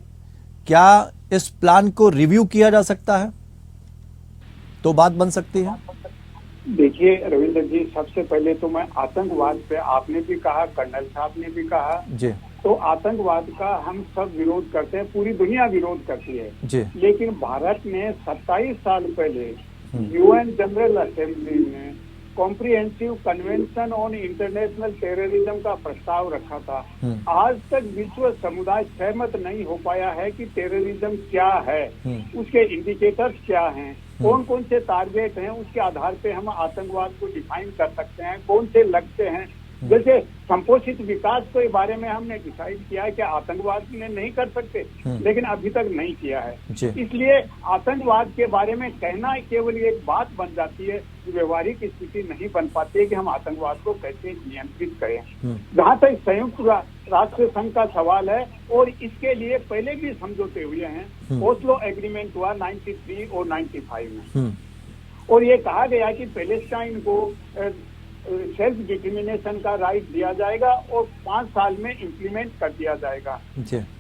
क्या इस प्लान को रिव्यू किया जा सकता है तो बात बन सकती है? देखिए रविंद्र जी, सबसे पहले तो मैं आतंकवाद पे, आपने भी कहा, कर्नल साहब ने भी कहा जी, तो आतंकवाद का हम सब विरोध करते हैं, पूरी दुनिया विरोध करती है जी। लेकिन भारत ने 27 साल पहले UN जनरल असेंबली में comprehensive convention on international terrorism का प्रस्ताव रखा था। आज तक विश्व समुदाय सहमत नहीं हो पाया है कि टेररिज्म क्या है, उसके इंडिकेटर्स क्या हैं, कौन कौन से टारगेट हैं, उसके आधार पे हम आतंकवाद को डिफाइन कर सकते हैं, कौन से लक्ष्य हैं, जैसे संपोषित विकास के बारे में हमने डिसाइड किया है कि आतंकवाद में नहीं कर सकते, लेकिन अभी तक नहीं किया है। इसलिए आतंकवाद के बारे में कहना केवल एक बात बन जाती है, व्यवहारिक स्थिति नहीं बन पाती है कि हम आतंकवाद को कैसे नियंत्रित करें। जहाँ तक संयुक्त राष्ट्र संघ का सवाल है, और इसके लिए पहले भी समझौते हुए हैं। ओस्लो एग्रीमेंट हुआ 93 और 95 में, और ये कहा गया कि पैलेस्टाइन को सेल्फ डिटर्मिनेशन का राइट दिया जाएगा और 5 साल में इम्प्लीमेंट कर दिया जाएगा।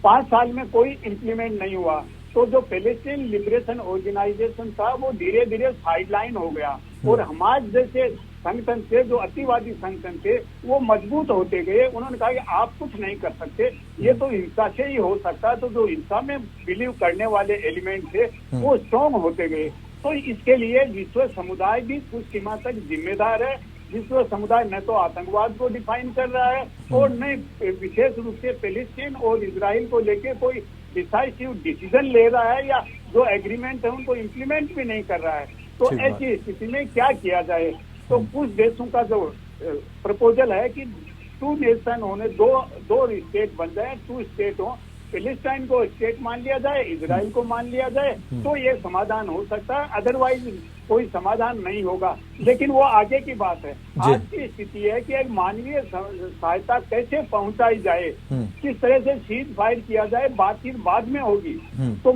5 साल में कोई इम्प्लीमेंट नहीं हुआ, तो जो पैलेस्टाइन लिबरेशन ऑर्गेनाइजेशन था वो धीरे धीरे साइडलाइन हो गया, और हमास जैसे संगठन थे, जो अतिवादी संगठन थे, वो मजबूत होते गए। उन्होंने कहा कि आप कुछ नहीं कर सकते, ये तो हिंसा से ही हो सकता है। तो जो हिंसा में बिलीव करने वाले एलिमेंट थे वो स्ट्रॉन्ग होते गए। तो इसके लिए विश्व समुदाय भी कुछ सीमा तक जिम्मेदार है। विश्व समुदाय न तो आतंकवाद को डिफाइन कर रहा है और न विशेष रूप से पैलेस्टाइन और इजराइल को लेके कोई डिसाइसिव डिसीजन ले रहा है, या जो एग्रीमेंट है उनको इम्प्लीमेंट भी नहीं कर रहा है। तो ऐसी स्थिति में क्या किया जाए? तो कुछ देशों का जो प्रपोजल है कि 2 नेशन होने, दो स्टेट बन जाए, 2 स्टेट हो, पैलेस्टाइन को स्टेट मान लिया जाए, इजराइल को मान लिया जाए, तो ये समाधान हो सकता है। अदरवाइज कोई समाधान नहीं होगा। लेकिन वो आगे की बात है। आज की स्थिति है कि एक मानवीय सहायता कैसे पहुंचाई जाए, किस तरह से सीज फायर किया जाए, बातचीत बाद में होगी। तो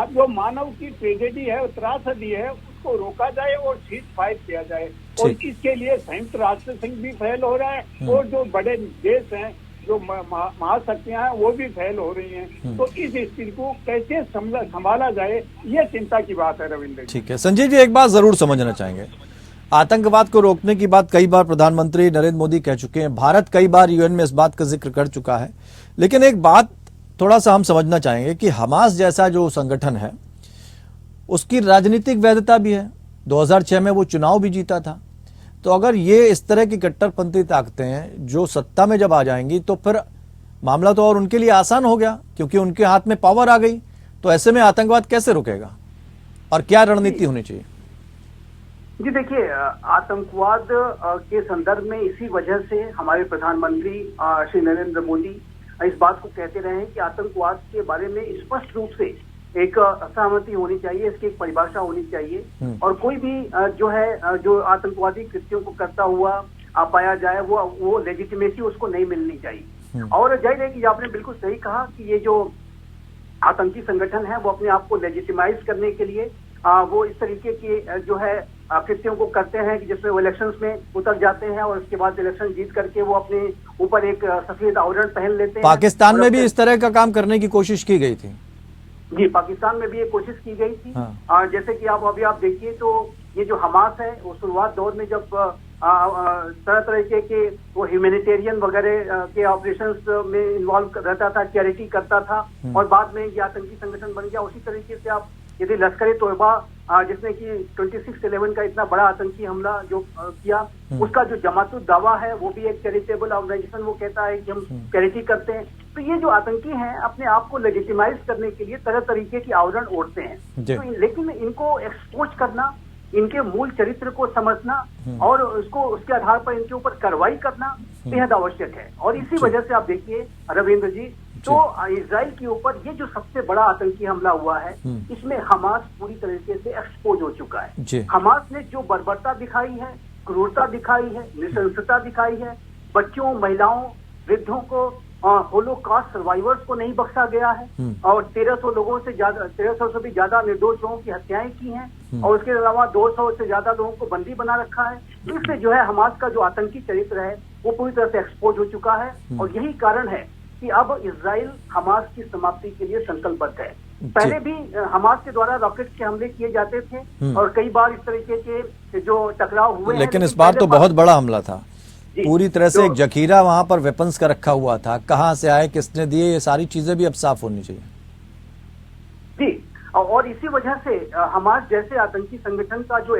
जो मानव की ट्रेजेडी है, त्रासदी है, उसको रोका जाए और सीज फायर किया जाए। और इसके लिए संयुक्त राष्ट्र संघ भी फेल हो रहा है, और जो बड़े देश हैं, जो महाशक्तियां हैं, वो भी फेल हो रही हैं। तो इस स्थिति को कैसे संभाला जाए, ये चिंता की बात है रविंद्र। ठीक है संजय जी, एक बात जरूर समझना चाहेंगे, आतंकवाद को रोकने की बात कई बार प्रधानमंत्री नरेंद्र मोदी कह चुके हैं, भारत कई बार यूएन में इस बात का जिक्र कर चुका है। लेकिन एक बात थोड़ा सा हम समझना चाहेंगे कि हमास जैसा जो संगठन है उसकी राजनीतिक वैधता भी है। 2006 में वो चुनाव भी जीता था। तो अगर ये इस तरह की कट्टरपंथी ताकतें हैं जो सत्ता में जब आ जाएंगी, तो फिर मामला तो और उनके लिए आसान हो गया, क्योंकि उनके हाथ में पावर आ गई। तो ऐसे में आतंकवाद कैसे रुकेगा और क्या रणनीति होनी चाहिए? जी देखिए, आतंकवाद के संदर्भ में इसी वजह से हमारे प्रधानमंत्री श्री नरेंद्र मोदी इस बात को कहते रहे हैं कि आतंकवाद के बारे में स्पष्ट रूप से एक सहमति होनी चाहिए, इसकी एक परिभाषा होनी चाहिए, और कोई भी जो आतंकवादी कृत्यों को करता हुआ पाया जाए वो लेजिटिमेसी उसको नहीं मिलनी चाहिए। और जाहिर है कि आपने बिल्कुल सही कहा कि ये जो आतंकी संगठन है वो अपने आप को लेजिटिमाइज करने के लिए वो इस तरीके के जो है कृत्यों को करते हैं कि जिसमें वो इलेक्शंस में उतर जाते हैं और उसके बाद इलेक्शन जीत करके वो अपने ऊपर एक सफेद आवरण पहन लेते हैं। पाकिस्तान में भी इस तरह का काम करने की कोशिश की गई थी। जी, पाकिस्तान में भी ये कोशिश की गई थी। जैसे कि आप देखिए तो ये जो हमास है वो शुरुआत दौर में जब तरह तरह के वो ह्यूमैनिटेरियन वगैरह के ऑपरेशंस में इन्वॉल्व रहता था, चैरिटी करता था, और बाद में ये आतंकी संगठन बन गया। उसी तरीके से आप यदि लश्कर तोयबा जिसने कि 26/11 का इतना बड़ा आतंकी हमला जो किया, उसका जो जमातुल दावा है वो भी एक चैरिटेबल ऑर्गेनाइजेशन, वो कहता है कि हम चैरिटी करते हैं। तो ये जो आतंकी हैं अपने आप को लेजिटिमाइज करने के लिए तरह तरीके की आवरण ओढ़ते हैं। तो लेकिन इनको एक्सपोज करना, इनके मूल चरित्र को समझना और उसके आधार पर इनके ऊपर कार्रवाई करना बेहद आवश्यक है। और इसी वजह से आप देखिए रविंद्र जी, तो इजराइल के ऊपर ये जो सबसे बड़ा आतंकी हमला हुआ है, इसमें हमास पूरी तरीके से एक्सपोज हो चुका है। हमास ने जो बर्बरता दिखाई है, क्रूरता दिखाई है, नृशंसता दिखाई है, बच्चों, महिलाओं, वृद्धों को, होलोकॉस्ट सर्वाइवर्स को नहीं बख्शा गया है, और 1300 से भी ज्यादा निर्दोष लोगों की हत्याएं की हैं, और उसके अलावा 200 से ज्यादा लोगों को बंदी बना रखा है। इससे जो है हमास का जो आतंकी चरित्र है वो पूरी तरह से एक्सपोज हो चुका है, और यही कारण है कि अब इजराइल हमास की समाप्ति के लिए संकल्पबद्ध है। पहले भी हमास के द्वारा रॉकेट के हमले किए जाते थे और कई बार इस तरीके के जो टकराव हुए, लेकिन इस बार तो बहुत बड़ा हमला था। पूरी तरह से एक जखीरा वहां पर वेपन्स का रखा हुआ था, कहां से आए, किसने दिए, ये सारी चीजें भी अब साफ होनी चाहिए। जी, और इसी वजह से हमास जैसे आतंकी संगठन का जो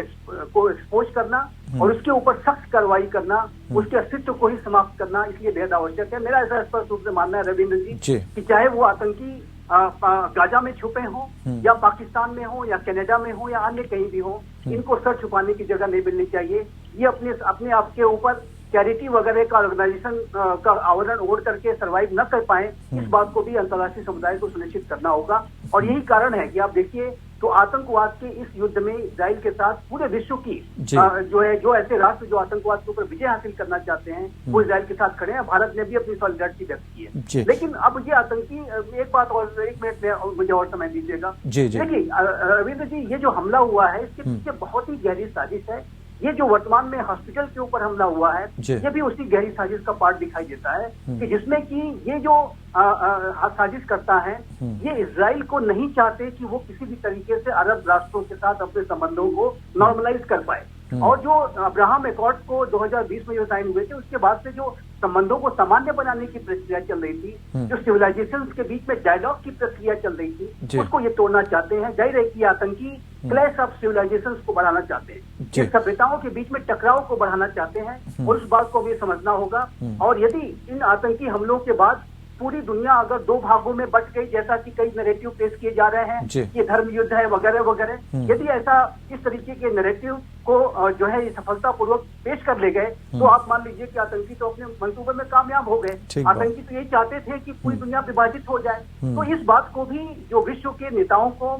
को एक्सपोज करना और उसके ऊपर सख्त कार्रवाई करना, उसके अस्तित्व को ही समाप्त करना इसलिए बेहद आवश्यक है। मेरा ऐसा स्पष्ट रूप से मानना है रविंद्र जी कि चाहे वो आतंकी गाजा में छुपे हों या पाकिस्तान में हो या कनाडा में हो या अन्य कहीं भी हो, इनको सर छुपाने की जगह नहीं मिलनी चाहिए। ये अपने आप के ऊपर चैरिटी वगैरह का ऑर्गेनाइजेशन का आवरण ओढ़ करके सरवाइव न कर पाए, इस बात को भी अंतर्राष्ट्रीय समुदाय को सुनिश्चित करना होगा। और यही कारण है कि आप देखिए तो आतंकवाद के इस युद्ध में इजराइल के साथ पूरे विश्व की जो ऐसे राष्ट्र जो आतंकवाद के ऊपर विजय हासिल करना चाहते हैं वो इजराइल के साथ खड़े हैं। भारत ने भी अपनी सॉलिडारिटी व्यक्त की है। लेकिन अब ये आतंकी, एक बात और, 1 मिनट में मुझे और समय दीजिएगा। देखिए रविंद्र जी, ये जो हमला हुआ है इसके पीछे बहुत ही गहरी साजिश है। ये जो वर्तमान में हॉस्पिटल के ऊपर हमला हुआ है ये भी उसी गहरी साजिश का पार्ट दिखाई देता है कि जिसमें कि ये जो साजिश करता है ये इजराइल को नहीं चाहते कि वो किसी भी तरीके से अरब राष्ट्रों के साथ अपने संबंधों को नॉर्मलाइज कर पाए। और जो अब्राहम एकॉर्ड को 2020 में जो साइन हुए थे उसके बाद से जो संबंधों को सामान्य बनाने की प्रक्रिया चल रही थी, जो सिविलाइजेशंस के बीच में डायलॉग की प्रक्रिया चल रही थी, उसको ये तोड़ना चाहते हैं। जाहिर है कि आतंकी क्लैश ऑफ सिविलाइजेशंस को बढ़ाना चाहते हैं, सभ्यताओं के बीच में टकराव को बढ़ाना चाहते हैं और उस बात को भी समझना होगा। और यदि इन आतंकी हमलों के बाद पूरी दुनिया अगर 2 भागों में बट गई, जैसा कि कई नैरेटिव पेश किए जा रहे हैं कि धर्म युद्ध है वगैरह वगैरह, यदि ऐसा इस तरीके के नैरेटिव को जो है सफलतापूर्वक पेश कर ले गए तो आप मान लीजिए कि आतंकी तो अपने मंसूबे में कामयाब हो गए। आतंकी तो यही चाहते थे कि पूरी दुनिया विभाजित हो जाए। तो इस बात को भी जो विश्व के नेताओं को,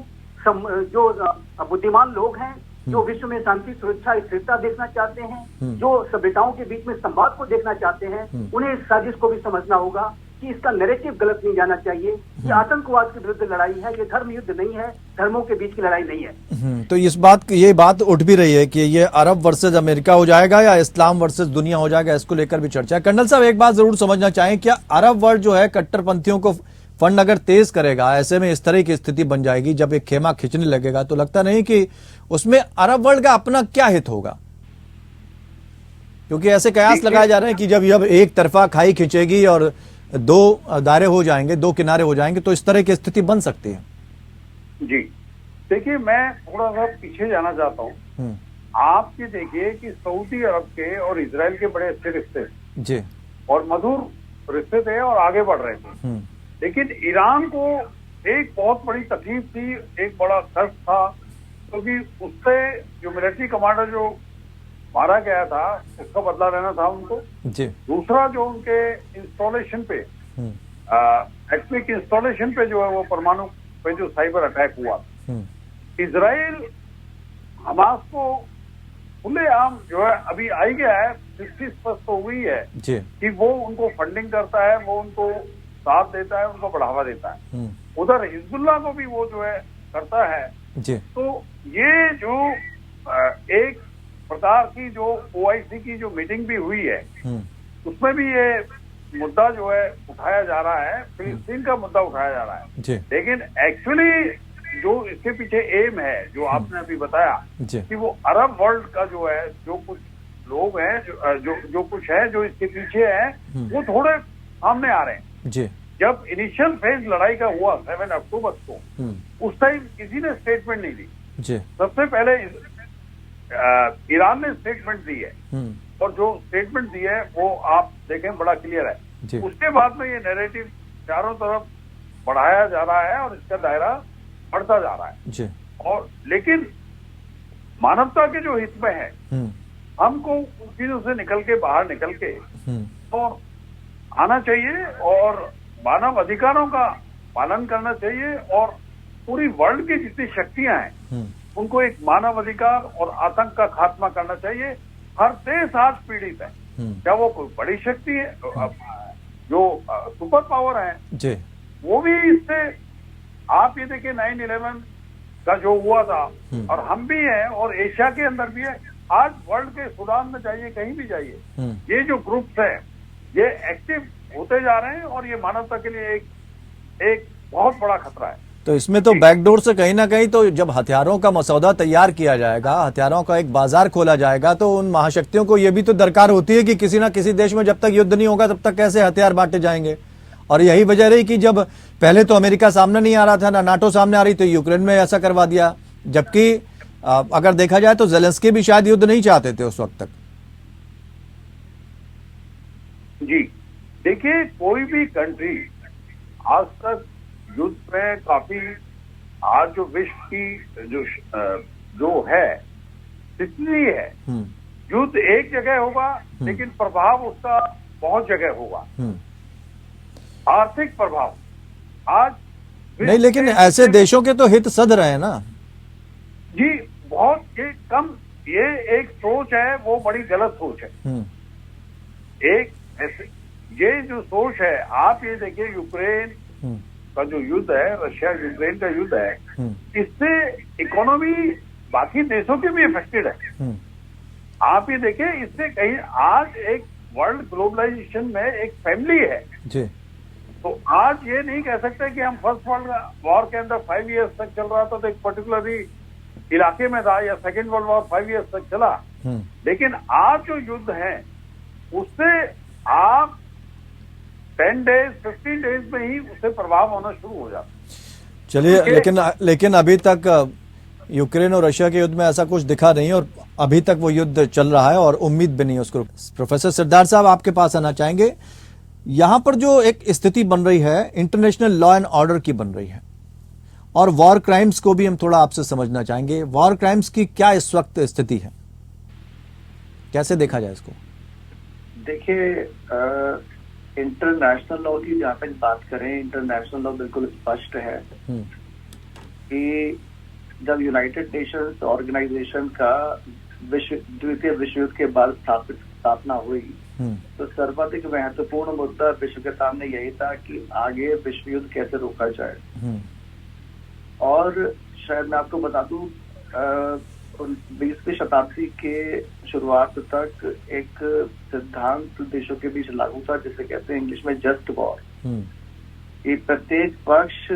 जो बुद्धिमान लोग हैं, जो विश्व में शांति, सुरक्षा, स्थिरता देखना चाहते हैं, जो सभ्यताओं के बीच में संवाद को देखना चाहते हैं, उन्हें इस साजिश को भी समझना होगा कि इसका नैरेटिव गलत नहीं जाना चाहिए कि आतंकवाद के विरुद्ध लड़ाई है, ये धर्म युद्ध नहीं है, धर्मों के बीच की लड़ाई नहीं है। तो ये बात उठ भी रही है कि ये अरब वर्सेस अमेरिका हो जाएगा या इस्लाम वर्सेस दुनिया हो जाएगा, इसको लेकर भी चर्चा है। कर्नल साहब, एक बात जरूर समझना चाहें, क्या अरब वर्ल्ड जो है कट्टरपंथियों को फंड अगर तेज करेगा, ऐसे में इस तरह की स्थिति बन जाएगी जब एक खेमा खींचने लगेगा, तो लगता नहीं कि उसमें अरब वर्ल्ड का अपना क्या हित होगा? क्योंकि ऐसे कयास लगाए जा रहे हैं कि जब एक तरफा खाई खींचेगी और 2 दायरे हो जाएंगे, 2 किनारे हो जाएंगे, तो इस तरह की स्थिति बन सकती है। जी देखिए, मैं थोड़ा सा पीछे जाना चाहता हूँ। आप ये देखिए कि सऊदी अरब के और इजराइल के बड़े अच्छे रिश्ते जी और मधुर रिश्ते थे और आगे बढ़ रहे थे। लेकिन ईरान को एक बहुत बड़ी तकलीफ थी, एक बड़ा खर्च था, क्योंकि उससे जो मिलिट्री कमांडर जो मारा गया था उसका बदला लेना था उनको जी। दूसरा जो उनके इंस्टॉलेशन पे एटॉमिक इंस्टॉलेशन पे जो है वो परमाणु पे जो साइबर अटैक हुआ, इजराइल हमास को खुलेआम जो है अभी आई गया है, दृष्टि स्पष्ट हो गई है कि वो उनको फंडिंग करता है, वो उनको साथ देता है, उनको बढ़ावा देता है। उधर हिजबुल्लाह को भी वो जो है करता है जी। तो ये जो एक प्रकार की जो OIC की जो मीटिंग भी हुई है उसमें भी ये मुद्दा जो है उठाया जा रहा है, फिलिस्तीन का मुद्दा उठाया जा रहा है। लेकिन एक्चुअली जो इसके पीछे एम है, जो आपने अभी बताया कि वो अरब वर्ल्ड का जो है, जो कुछ लोग हैं, जो कुछ है जो इसके पीछे है, वो थोड़े सामने आ रहे हैं। जब इनिशियल फेज लड़ाई का हुआ 7 अक्टूबर को, उस टाइम किसी ने स्टेटमेंट नहीं दी। सबसे पहले ईरान ने स्टेटमेंट दी है और जो स्टेटमेंट दी है वो आप देखें बड़ा क्लियर है। उसके बाद में ये नैरेटिव चारों तरफ बढ़ाया जा रहा है और इसका दायरा बढ़ता जा रहा है। और लेकिन मानवता के जो हित में है, हमको उन चीजों से निकल के बाहर निकल के और आना चाहिए और मानव अधिकारों का पालन करना चाहिए और पूरी वर्ल्ड की जितनी शक्तियां हैं उनको एक मानव अधिकार और आतंक का खात्मा करना चाहिए। हर देश आज पीड़ित है, क्या वो कोई बड़ी शक्ति है, जो सुपर पावर है वो भी इससे, आप ये देखिए 9/11 का जो हुआ था और हम भी हैं और एशिया के अंदर भी है। आज वर्ल्ड के सूडान में जाइए, कहीं भी जाइए, ये जो ग्रुप्स है ये एक्टिव होते जा रहे हैं और ये मानवता के लिए एक बहुत बड़ा खतरा है। तो इसमें तो बैकडोर से कहीं ना कहीं, तो जब हथियारों का मसौदा तैयार किया जाएगा, हथियारों का एक बाजार खोला जाएगा, तो उन महाशक्तियों को यह भी तो दरकार होती है कि किसी ना किसी देश में जब तक युद्ध नहीं होगा तब तक कैसे हथियार बांटे जाएंगे। और यही वजह रही कि जब पहले तो अमेरिका सामने नहीं आ रहा था, ना नाटो सामने आ रही, तो यूक्रेन में ऐसा करवा दिया। जबकि अगर देखा जाए तो जेलेंस्की भी शायद युद्ध नहीं चाहते थे उस वक्त तक। जी देखिए, कोई भी कंट्री आज तक युद्ध में काफी, आज जो विश्व की जो है स्थिति है युद्ध एक जगह होगा लेकिन प्रभाव उसका बहुत जगह होगा। आर्थिक प्रभाव आज नहीं, लेकिन ऐसे देशों के तो हित सध रहे हैं ना जी। बहुत ये कम, ये एक सोच है, वो बड़ी गलत सोच है। एक ऐसे ये जो सोच है, आप ये देखिए यूक्रेन का जो युद्ध है, रशिया यूक्रेन का युद्ध है, इससे इकोनॉमी बाकी देशों की भी इफेक्टेड है। आप ये देखिए, इससे कहीं आज एक वर्ल्ड ग्लोबलाइजेशन में एक फैमिली है जी। तो आज ये नहीं कह सकते कि हम फर्स्ट वर्ल्ड वॉर के अंदर 5 इयर्स तक चल रहा था तो एक पर्टिकुलरली इलाके में था, या सेकेंड वर्ल्ड वॉर 5 इयर्स तक चला। लेकिन आज जो युद्ध है उससे आप 10 डेज 15 डेज में ही उससे प्रभाव होना शुरू हो जाता। चलिए, लेकिन अभी तक यूक्रेन और रशिया के युद्ध में ऐसा कुछ दिखा नहीं और अभी तक वो युद्ध चल रहा है और उम्मीद भी नहीं है उसको। प्रोफेसर सिद्धार्थ साहब, आपके पास आना चाहेंगे। यहां पर जो एक स्थिति बन रही है, इंटरनेशनल लॉ एंड ऑर्डर की बन रही है, और वॉर क्राइम्स को भी हम थोड़ा आपसे समझना चाहेंगे। वॉर क्राइम्स की क्या इस वक्त स्थिति है, कैसे देखा जाए इसको? देखिए, इंटरनेशनल लॉ की जहाँ पे बात करें, इंटरनेशनल लॉ बिल्कुल स्पष्ट है कि जब यूनाइटेड नेशंस ऑर्गेनाइजेशन का द्वितीय विश्व युद्ध के बाद स्थापना हुई तो सर्वाधिक महत्वपूर्ण मुद्दा विश्व के सामने यही था कि आगे विश्व युद्ध कैसे रोका जाए। और शायद मैं आपको बता दूं, 20वीं शताब्दी के शुरुआत तक एक सिद्धांत देशों के बीच लागू था जिसे कहते हैं इंग्लिश में जस्ट वॉर। ये प्रत्येक पक्ष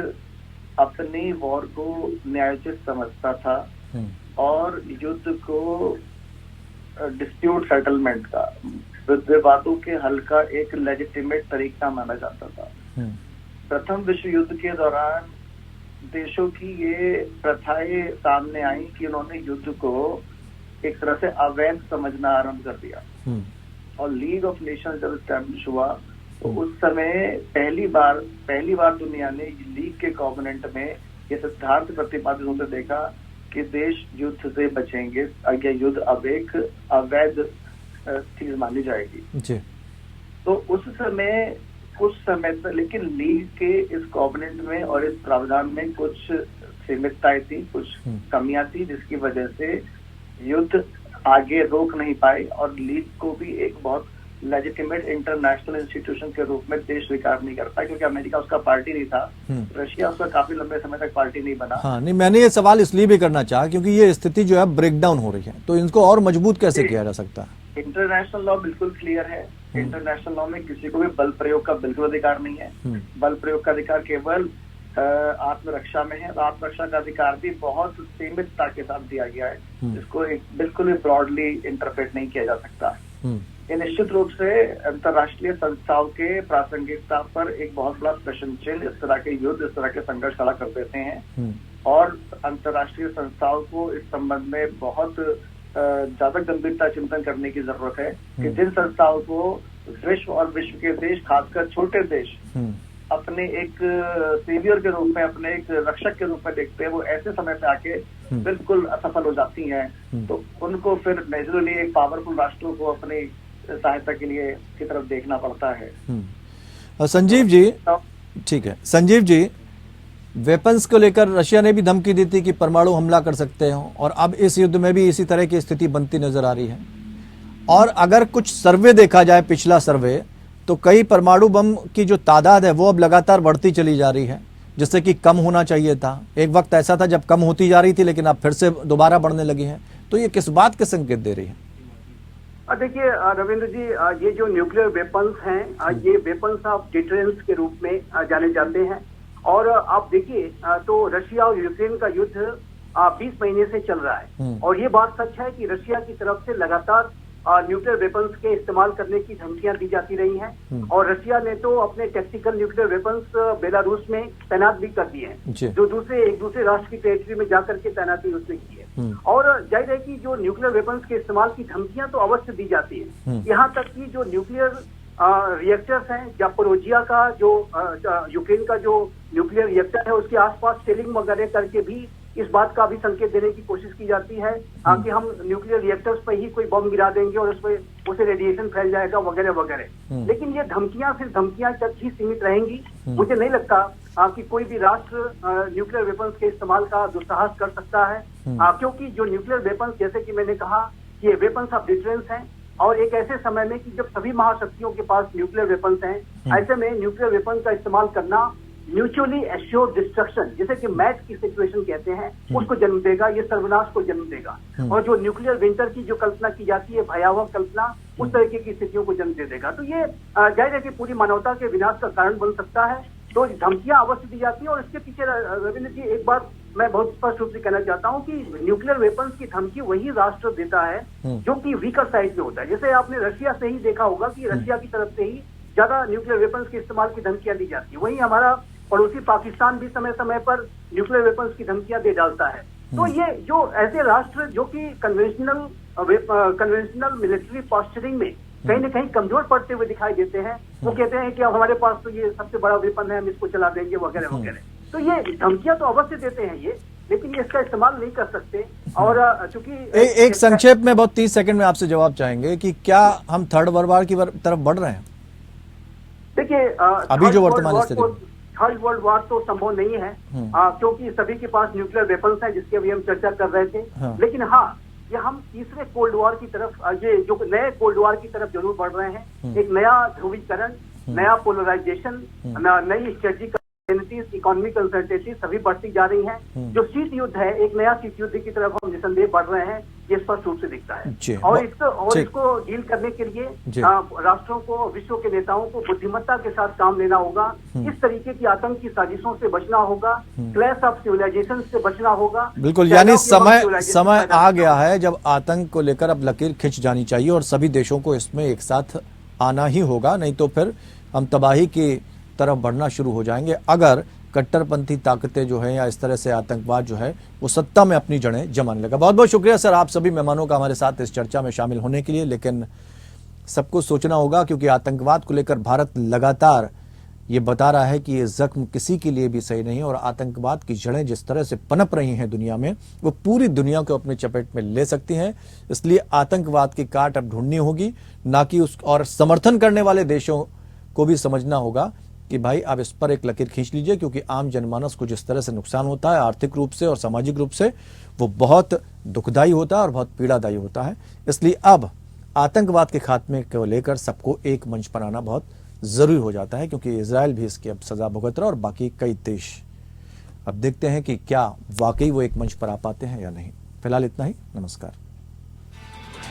अपनी वॉर को न्यायोचित समझता था और युद्ध को डिस्प्यूट सेटलमेंट का, विवादों के हल का एक लेजिटिमेट तरीका माना जाता था। प्रथम विश्व युद्ध के दौरान देशों की ये प्रथाएं सामने आई कि उन्होंने युद्ध को एक तरह से अवैध समझना आरंभ कर दिया। और लीग ऑफ नेशंस जब स्टैब्लिश हुआ तो उस समय पहली बार दुनिया ने लीग के कॉवेनेंट में ये सिद्धांत प्रतिपादित होते देखा कि देश युद्ध से बचेंगे, अगर युद्ध अब एक अवैध चीज मानी जाएगी जी। तो उस समय कुछ समय तक लेकिन लीग के इस कॉवेनेंट में और इस प्रावधान में कुछ सीमितताएं थी, कुछ कमियां थी, जिसकी वजह से युद्ध आगे रोक नहीं पाए और लीग को भी एक बहुत लेजिटिमेट इंटरनेशनल इंस्टीट्यूशन के रूप में देश स्वीकार नहीं कर पाया, क्योंकि अमेरिका उसका पार्टी नहीं था, रशिया उसका काफी लंबे समय तक पार्टी नहीं बना। हाँ, नहीं, मैंने ये सवाल इसलिए भी करना चाहा क्योंकि ये स्थिति जो है ब्रेकडाउन हो रही है, तो इनको और मजबूत कैसे किया जा सकता है? इंटरनेशनल लॉ बिल्कुल क्लियर है। इंटरनेशनल लॉ में किसी को भी बल प्रयोग का बिल्कुल अधिकार नहीं है। बल प्रयोग का अधिकार केवल आत्मरक्षा में है और आत्मरक्षा का अधिकार भी बहुत सीमितता के साथ दिया गया है, जिसको एक बिल्कुल भी ब्रॉडली इंटरप्रेट नहीं किया जा सकता। ये निश्चित रूप से अंतर्राष्ट्रीय संस्थाओं के प्रासंगिकता पर एक बहुत बड़ा प्रश्न चिन्ह इस तरह के युद्ध, इस तरह के संघर्ष खड़ा कर देते हैं और अंतर्राष्ट्रीय संस्थाओं को इस संबंध में बहुत ज्यादा गंभीरता चिंतन करने की जरूरत है कि जिन संस्थाओं को विश्व और विश्व के देश, खासकर छोटे देश, अपने एक सेवियर के रूप में, अपने एक रक्षक के रूप में देखते हैं, वो ऐसे समय पे आके बिल्कुल असफल हो जाती हैं। तो उनको फिर नेचुरली एक पावरफुल राष्ट्रों को अपनी सहायता के लिए की तरफ देखना पड़ता है। संजीव जी, ठीक है, संजीव जी, वेपन्स को लेकर रशिया ने भी धमकी दी थी कि परमाणु हमला कर सकते हो और अब इस युद्ध में भी इसी तरह की स्थिति बनती नजर आ रही है। और अगर कुछ सर्वे देखा जाए, पिछला सर्वे, तो कई परमाणु बम की जो तादाद है वो अब लगातार बढ़ती चली जा रही है, जिससे कि कम होना चाहिए था। एक वक्त ऐसा था जब कम होती जा रही थी, लेकिन अब फिर से दोबारा बढ़ने लगी है। तो ये किस बात के संकेत दे रही है? देखिए रविंद्र जी, ये जो न्यूक्लियर वेपन्स हैं, ये वेपन्स ऑफ डिटरेंस के रूप में जाने जाते हैं। और आप देखिए तो रशिया और यूक्रेन का युद्ध 20 महीने से चल रहा है और ये बात सच है कि रशिया की तरफ से लगातार न्यूक्लियर वेपन्स के इस्तेमाल करने की धमकियां दी जाती रही हैं और रशिया ने तो अपने टैक्टिकल न्यूक्लियर वेपन्स बेलारूस में तैनात भी कर दिए हैं, जो एक दूसरे राष्ट्र की टेरिटरी में जाकर के तैनाती उसने की है। और जाहिर है कि जो न्यूक्लियर वेपन्स के इस्तेमाल की धमकियां तो अवश्य दी जाती है। यहाँ तक कि जो न्यूक्लियर रिएक्टर्स हैं, जापोरोजिया का जो यूक्रेन का जो न्यूक्लियर रिएक्टर है, उसके आसपास सेलिंग वगैरह करके भी इस बात का भी संकेत देने की कोशिश की जाती है कि हम न्यूक्लियर रिएक्टर्स पर ही कोई बम गिरा देंगे और उससे रेडिएशन फैल जाएगा वगैरह वगैरह। लेकिन ये धमकियां सिर्फ धमकियां तक ही सीमित रहेंगी। मुझे नहीं लगता कि कोई भी राष्ट्र न्यूक्लियर वेपन्स के इस्तेमाल का दुस्साहस कर सकता है, क्योंकि जो न्यूक्लियर वेपन्स, जैसे कि मैंने कहा, ये वेपन्स ऑफ डिफरेंस हैं और एक ऐसे समय में कि जब सभी महाशक्तियों के पास न्यूक्लियर वेपन्स हैं, ऐसे में न्यूक्लियर वेपन्स का इस्तेमाल करना म्यूचुअली एश्योर्ड डिस्ट्रक्शन, जिसे कि मैट की सिचुएशन कहते हैं, उसको जन्म देगा, ये सर्वनाश को जन्म देगा। और जो न्यूक्लियर विंटर की जो कल्पना की जाती है, भयावह कल्पना, उस तरीके की स्थितियों को जन्म दे देगा। तो ये जाहिर है कि पूरी मानवता के विनाश का कारण बन सकता है। तो धमकियां अवश्य दी जाती है और इसके पीछे रविंद्र जी एक बात मैं बहुत स्पष्ट रूप से कहना चाहता हूं कि न्यूक्लियर वेपन्स की धमकी वही राष्ट्र देता है जो कि वीकर साइड में होता है। जैसे आपने रशिया से ही देखा होगा कि रशिया की तरफ से ही ज्यादा न्यूक्लियर वेपन्स के इस्तेमाल की धमकियां दी जाती है। वहीं हमारा पड़ोसी पाकिस्तान भी समय समय पर न्यूक्लियर वेपन्स की धमकियां दे डालता है। तो ये जो ऐसे राष्ट्र जो कि कन्वेंशनल मिलिट्री पॉस्चरिंग में कहीं न कहीं कमजोर पड़ते हुए दिखाई देते हैं, वो कहते हैं कि अब हमारे पास तो ये सबसे बड़ा वेपन है, हम इसको चला देंगे वगैरह वगैरह। तो ये धमकियां तो अवश्य देते हैं ये, लेकिन ये इसका इस्तेमाल नहीं कर सकते। और चूंकि एक संक्षेप में बहुत 30 सेकंड में आपसे जवाब चाहेंगे कि क्या हम थर्ड वर्ल्ड वॉर की तरफ बढ़ रहे हैं? देखिए, अभी जो वर्तमान स्थिति, थर्ड वर्ल्ड वॉर तो संभव नहीं है, क्योंकि सभी के पास न्यूक्लियर वेपन्स हैं, जिसकी अभी हम चर्चा कर रहे थे। लेकिन हाँ, ये हम तीसरे कोल्ड वॉर की तरफ, ये जो नए कोल्ड वॉर की तरफ जरूर बढ़ रहे हैं। एक नया ध्रुवीकरण, नया पोलराइजेशन, नई स्ट्रेटेजिक इकोनॉमिक अनसर्टेनिटी सभी बढ़ती जा रही हैं। जो शीत युद्ध है, एक नया शीत युद्ध की तरफ हम निसंदेह बढ़ रहे हैं, ये स्पष्ट रूप से दिखता है। और इसको डील करने के लिए राष्ट्रों को, विश्व के नेताओं को बुद्धिमत्ता के साथ काम लेना होगा। इस तरीके की आतंक की साजिशों से बचना होगा, क्लैश ऑफ सिविलाइजेशन से बचना होगा। बिल्कुल, यानी समय आ गया है जब आतंक को लेकर अब लकीर खिंच जानी चाहिए और सभी देशों को इसमें एक साथ आना ही होगा, नहीं तो फिर हम तबाही की तरफ बढ़ना शुरू हो जाएंगे अगर कट्टरपंथी ताकतें जो है या इस तरह से आतंकवाद जो है वो सत्ता में अपनी जड़ें जमाने लगा। बहुत बहुत शुक्रिया सर आप सभी मेहमानों का हमारे साथ इस चर्चा में शामिल होने के लिए। लेकिन सबको सोचना होगा, क्योंकि आतंकवाद को लेकर भारत लगातार ये बता रहा है कि ये जख्म किसी के लिए भी सही नहीं, और आतंकवाद की जड़ें जिस तरह से पनप रही हैं दुनिया में, वो पूरी दुनिया को अपने चपेट में ले सकती हैं। इसलिए आतंकवाद की काट अब ढूंढनी होगी, ना कि उस, और समर्थन करने वाले देशों को भी समझना होगा कि भाई आप इस पर एक लकीर खींच लीजिए, क्योंकि आम जनमानस को जिस तरह से नुकसान होता है आर्थिक रूप से और सामाजिक रूप से, वो बहुत दुखदायी होता है और बहुत पीड़ादायी होता है। इसलिए अब आतंकवाद के खात्मे को लेकर सबको एक मंच पर आना बहुत जरूरी हो जाता है, क्योंकि इजराइल भी इसकी अब सजा भुगत रहा है और बाकी कई देश। अब देखते हैं कि क्या वाकई वो एक मंच पर आ पाते हैं या नहीं। फिलहाल इतना ही, नमस्कार।